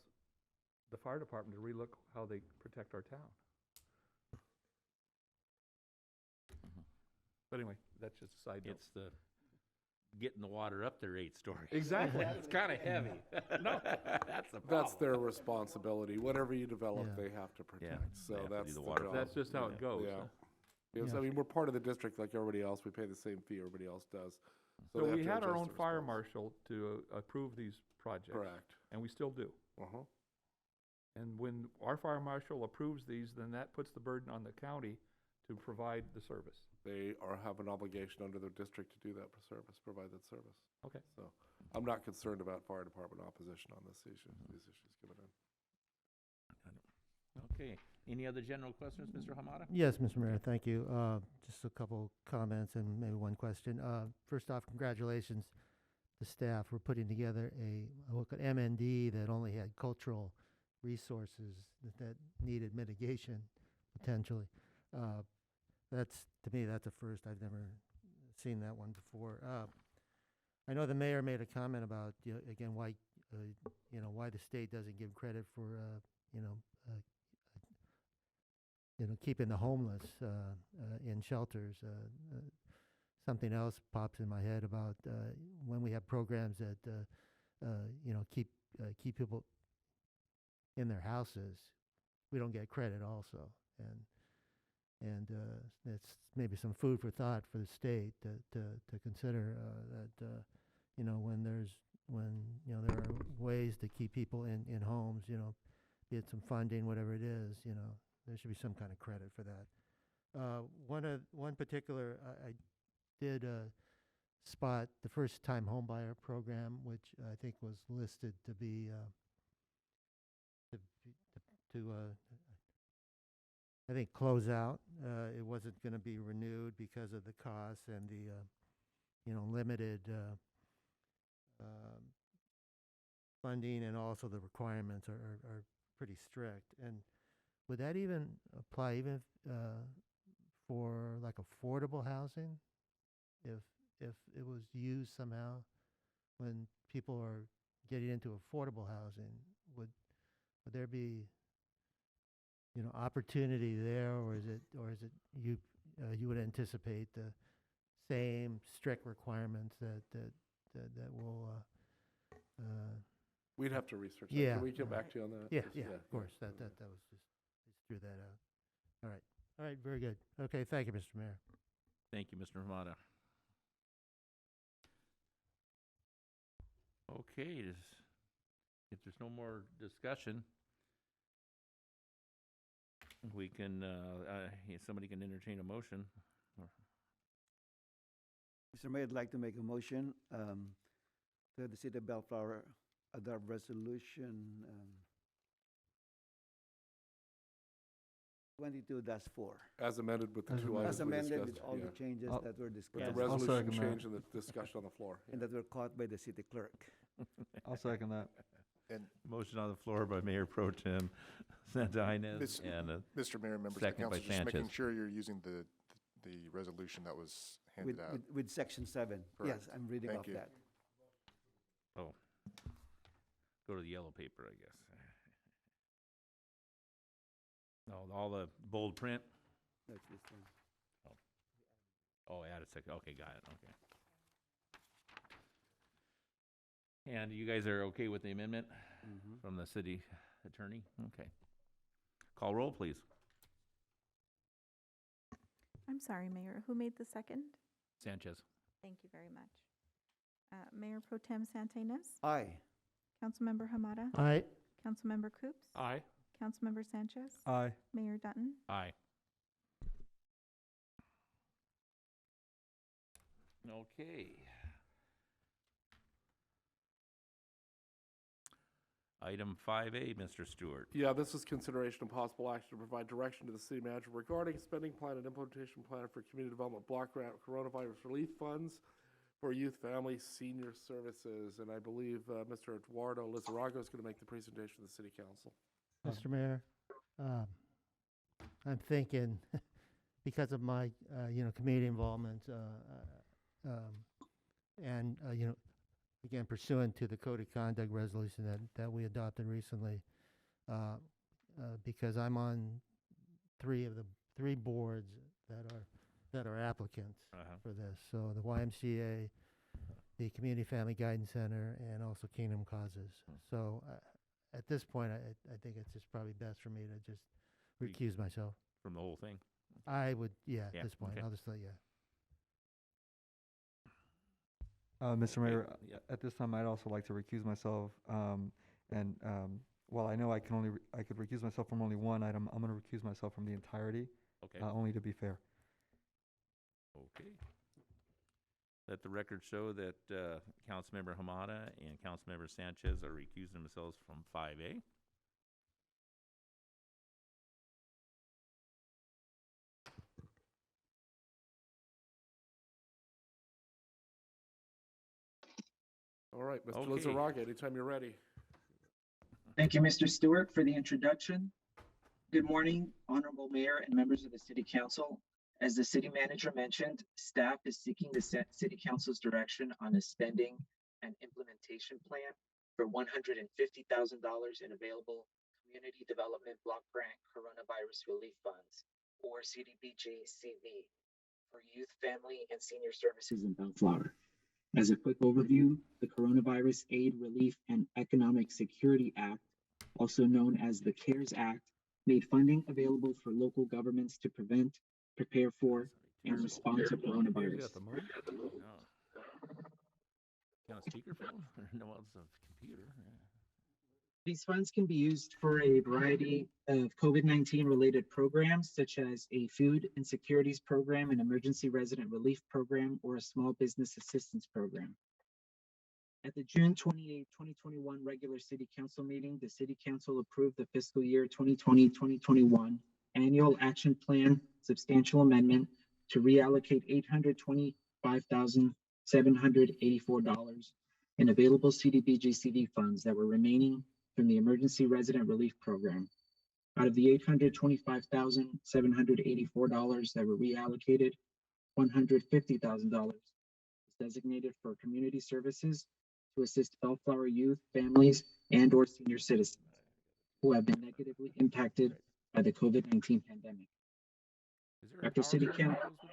the fire department to relook how they protect our town. But anyway, that's just a side note. It's the getting the water up there 8 stories. Exactly. It's kind of heavy. No, that's the problem. That's their responsibility. Whatever you develop, Yeah. they have to protect. they So have to do that's the the water job. That's just how it goes. Yeah. so. Yes, Yeah. I mean, we're part of the district like everybody else. We pay the same fee everybody else does. So they have we to had our adjust own their fire response. marshal to approve these projects. Correct. And we still do. Uh-huh. And when our fire marshal approves these, then that puts the burden on the county to provide the service. They have an obligation under their district to do that service, provide that service. Okay. So I'm not concerned about fire department opposition on this issue, these issues given in. Okay. Any other general questions, Mr. Hamada? Yes, Mr. Mayor, thank you. Just a couple comments and maybe one question. First off, congratulations to staff for putting together a MND that only had cultural resources that needed mitigation potentially. That's, to me, that's a first. I've never seen that one before. I know the mayor made a comment about, again, why the state doesn't give credit for, keeping the homeless in shelters. Something else pops in my head about when we have programs that keep people in their houses, we don't get credit also, and it's maybe some food for thought for the state to consider that when there are ways to keep people in homes, be it some funding, whatever it is, there should be some kind of credit for that. One particular, I did spot the first time home buyer program, which I think was listed to be I think close out. It wasn't going to be renewed because of the costs and the limited funding, and also the requirements are pretty strict. And would that even apply even for like affordable housing, if it was used somehow when people are getting into affordable housing? Would there be opportunity there, or is it you would anticipate the same strict requirements that will We'd have to research that. Yeah. Can we get back to you on that? Yeah, Just- yeah, of course, that was just threw that out. All right, very good. Okay, thank you, Mr. Mayor. Thank you, Mr. Hamada. Okay, if there's no more discussion, we can, if somebody can entertain a motion. Mr. Mayor, I'd like to make a motion to the City of Bellflower adopt resolution 22-4. As amended with the As two amended. items As we amended discussed. with all yeah. the changes I'll- that were With discussed. the I'll resolution second that. change and the discussion on the floor. And that were caught by the city clerk. I'll second that. And Motion on the floor by Mayor Pro Tem Santa Ynez Miss- and Mr. Mayor, members of the second by council, just making Sanchez. sure you're using the resolution that was handed out. With section 7. Yes, Correct. I'm reading Thank off you. that. Oh, go to the yellow paper, I guess. No, all the bold print. That's this one. Oh, add a second. Okay, got it. Okay. And you guys are okay with the amendment from the city attorney? Okay. Call roll, please. I'm sorry, Mayor, who made the second? Sanchez. Thank you very much. Mayor Pro Tem Santinas? Aye. Councilmember Hamada? Aye. Councilmember Coops? Aye. Councilmember Sanchez? Aye. Mayor Dutton? Aye. Okay. Item 5A, Mr. Stewart. Yeah, this is consideration of possible action to provide direction to the city manager regarding spending plan and implementation plan for community development block grant coronavirus relief funds for youth, family, senior services. And I believe Mr. Eduardo Lizarraga is going to make the presentation to the city council. Mr. Mayor, I'm thinking, because of my, community involvement, and, again, pursuant to the Code of Conduct resolution that we adopted recently, because I'm on three boards that are applicants for this. So the YMCA, the Community Family Guidance Center, and also Kingdom Causes. So at this point, I think it's just probably best for me to just recuse myself. From the whole thing? I would, at Yeah, this point, okay. I'll just let you. Mr. Mayor, yeah. at this time, I'd also like to recuse myself. While I know I could recuse myself from only one item, I'm going to recuse myself from the entirety, Okay. only to be fair. Okay. Let the record show that Councilmember Hamada and Councilmember Sanchez are recusing themselves from 5A. All right, Mr. Okay. Lizarraga, anytime you're ready. Thank you, Mr. Stewart, for the introduction. Good morning, Honorable Mayor and members of the City Council. As the City Manager mentioned, staff is seeking the City Council's direction on a spending and implementation plan for $150,000 in available Community Development Block Grant Coronavirus Relief Funds, or CDBG-CV, for youth, family, and senior services in Bellflower. As a quick overview, the Coronavirus Aid, Relief, and Economic Security Act, also known as the CARES Act, made funding available for local governments to prevent, prepare for, and respond to coronavirus. No. You on a speakerphone? No, it's a computer. These funds can be used for a variety of COVID-19 related programs, such as a food insecurities program, an emergency resident relief program, or a small business assistance program. At the June 28, 2021 regular City Council meeting, the City Council approved the fiscal year 2020-2021 annual action plan substantial amendment to reallocate $825,784 in available CDBG-CD funds that were remaining from the Emergency Resident Relief Program. Out of the $825,784 that were reallocated, $150,000 is designated for community services to assist Bellflower youth, families, and/or senior citizens who have been negatively impacted by the COVID-19 pandemic. Is there a After City PowerPoint Council, that goes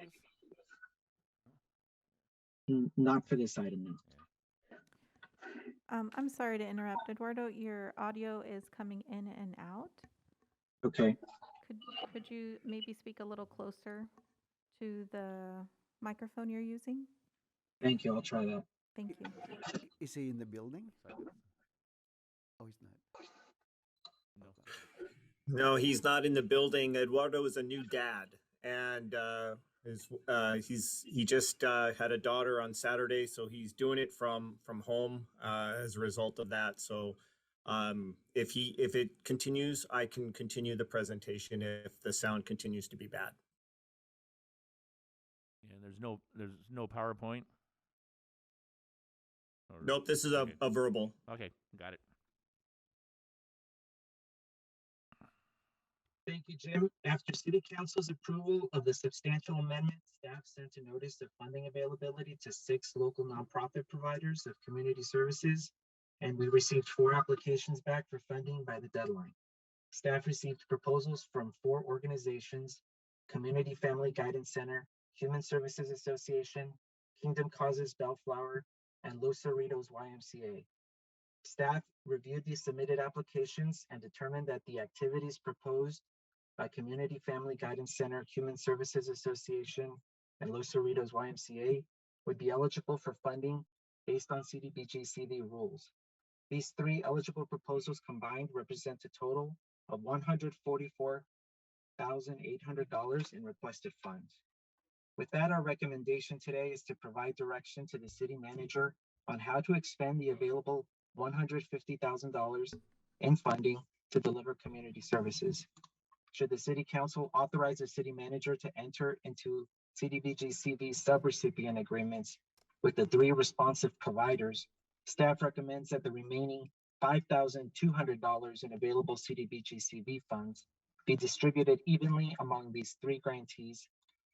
with this? not for this item, no. I'm sorry to interrupt. Eduardo, your audio is coming in and out. Okay, Could you maybe speak a little closer to the microphone you're using? thank you. I'll try that. Thank you. Is he in the building? Oh, he's not. No, he's not in the building. Eduardo is a new dad, and he just had a daughter on Saturday, so he's doing it from home as a result of that. So if it continues, I can continue the presentation if the sound continues to be bad. And there's no PowerPoint. Nope, this is okay. a verbal. Okay, got it. Thank you, Jim. After City Council's approval of the substantial amendment, staff sent a notice of funding availability to 6 local nonprofit providers of community services, and we received 4 applications back for funding by the deadline. Staff received proposals from 4 organizations: Community Family Guidance Center, Human Services Association, Kingdom Causes Bellflower, and Los Cerritos YMCA. Staff reviewed the submitted applications and determined that the activities proposed by Community Family Guidance Center, Human Services Association, and Los Cerritos YMCA would be eligible for funding based on CDBG-CV rules. These 3 eligible proposals combined represent a total of $144,800 in requested funds. With that, our recommendation today is to provide direction to the city manager on how to expend the available $150,000 in funding to deliver community services. Should the city council authorize the city manager to enter into CDBG-CV subrecipient agreements with the 3 responsive providers, staff recommends that the remaining $5,200 in available CDBG-CV funds be distributed evenly among these 3 grantees,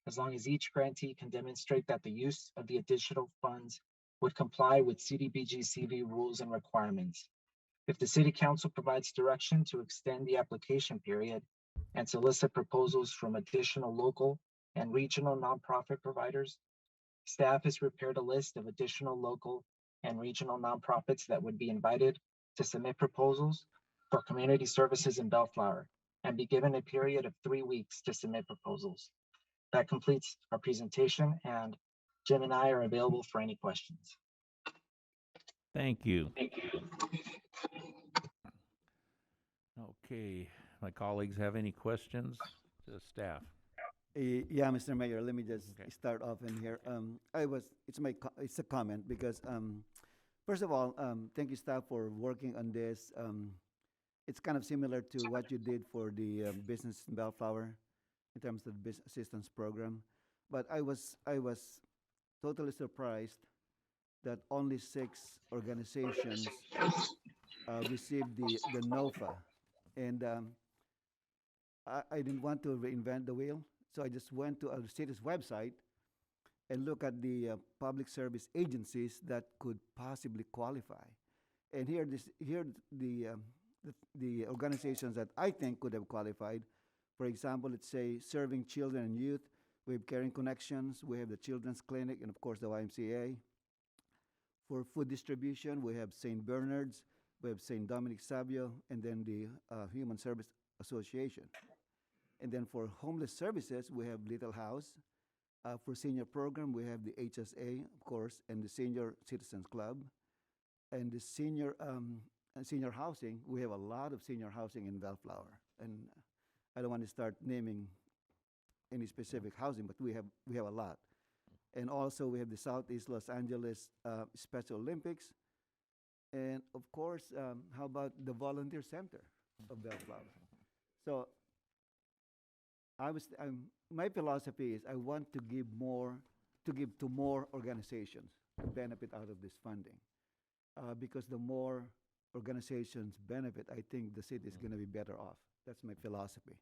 as long as each grantee can demonstrate that the use of the additional funds would comply with CDBG-CV rules and requirements. If the city council provides direction to extend the application period and solicit proposals from additional local and regional nonprofit providers, staff has prepared a list of additional local and regional nonprofits that would be invited to submit proposals for community services in Bellflower and be given a period of 3 weeks to submit proposals. That completes our presentation, and Jim and I are available for any questions. Thank you. Thank you. Okay, my colleagues have any questions to staff? Yeah, Mr. Mayor, let me just start off in here. It's a comment because, first of all, thank you, staff, for working on this. It's kind of similar to what you did for the business in Bellflower in terms of the business assistance program. But I was totally surprised that only 6 organizations received the NOFA. And I didn't want to reinvent the wheel, so I just went to our city's website and look at the public service agencies that could possibly qualify. And here the organizations that I think could have qualified. For example, let's say Serving Children and Youth. We have Caring Connections. We have the Children's Clinic, and of course the YMCA. For food distribution, we have St. Bernard's, we have St. Dominic Savio, and then the Human Service Association. And then for homeless services, we have Little House. For senior program, we have the HSA, of course, and the Senior Citizens Club. And the senior housing, we have a lot of senior housing in Bellflower. And I don't want to start naming any specific housing, but we have a lot. And also we have the Southeast Los Angeles Special Olympics. And of course, how about the Volunteer Center of Bellflower? So my philosophy is I want to give to more organizations to benefit out of this funding. Because the more organizations benefit, I think the city is going to be better off. That's my philosophy.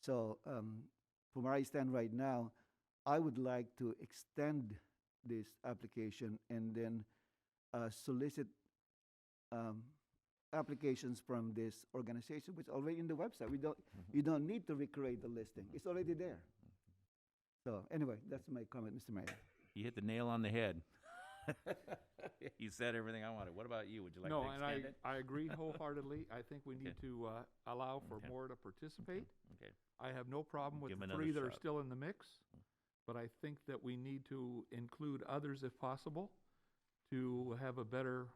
So from where I stand right now, I would like to extend this application and then solicit applications from this organization, which is already in the website. You don't need to recreate the listing. It's already there. So anyway, that's my comment, Mr. Mayor. You hit the nail on the head. You said everything I wanted. What about you? Would you like No, to and extend it? I agree wholeheartedly. I think we need Okay. to allow for Okay. more to participate. Okay. I have no problem with Give the them three another that are shot. still in the mix, but I think that we need to include others if possible to have a better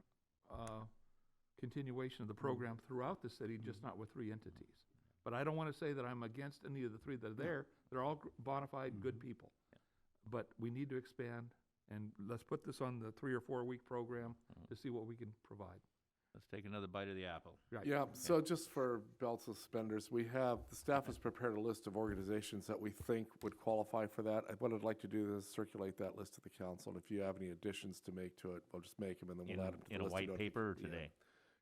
continuation of the program throughout the city, just not with three entities. But I don't want to say that I'm against any of the three that are there. They're all bona fide good people. But we need to expand, and let's put this on the 3 or 4 week program to see what we can provide. Let's take another bite of the apple. Right. Yeah, so just for belts and suspenders, the staff has prepared a list of organizations that we think would qualify for that. What I'd like to do is circulate that list to the council, and if you have any additions to make to it, we'll just make them, and then we'll add them to the In a list. white paper or today?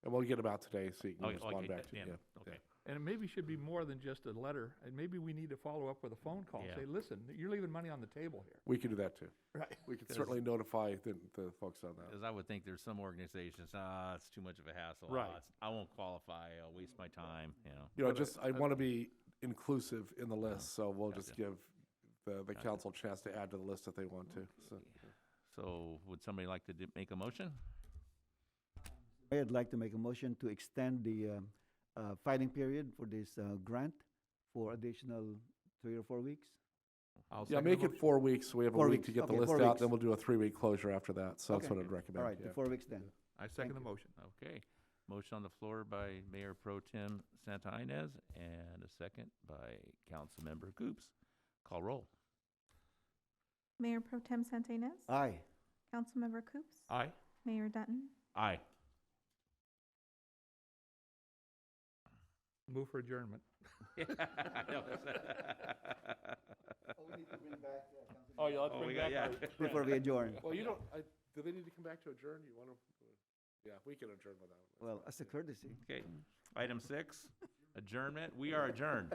And we'll get them out today, so you can Okay, respond okay, back to yeah, you. okay. And it maybe should be more than just a letter, and maybe we need to follow up with a phone call. Yeah. Say, listen, you're leaving money on the table here. We can do that too. Right. We can 'Cause- certainly notify the folks on that. Because I would think there's some organizations, it's too much of a hassle. Right. I won't qualify. I'll waste my time, you know. You know, But, just, I want to be inclusive in the list, so we'll just Gotcha. give the council a chance to add to the list if they want to, so. So would somebody like to make a motion? I'd like to make a motion to extend the filing period for this grant for additional 3 or 4 weeks. I'll Yeah, second the make it motion. 4 weeks, so we have a 4 week weeks, to get the okay, list 4 out, weeks. then we'll do a 3-week closure after that, so that's Okay. what I'd recommend. All right, yeah. the 4 weeks then. I second the Thank you. motion. Okay. Motion on the floor by Mayor Pro Tem Santa Ynez and a second by Councilmember Coops. Call roll. Mayor Pro Tem Santenaz? Aye. Councilmember Coops? Aye. Mayor Dutton? Aye. Move for adjournment. Oh, you'll have to Oh, we bring got- back yeah. our- Before we adjourn. Well, you don't, do they need to come back to adjourn? You want to? Yeah, we can adjourn without. Well, as a courtesy. Okay. Item 6, adjournment. We are adjourned.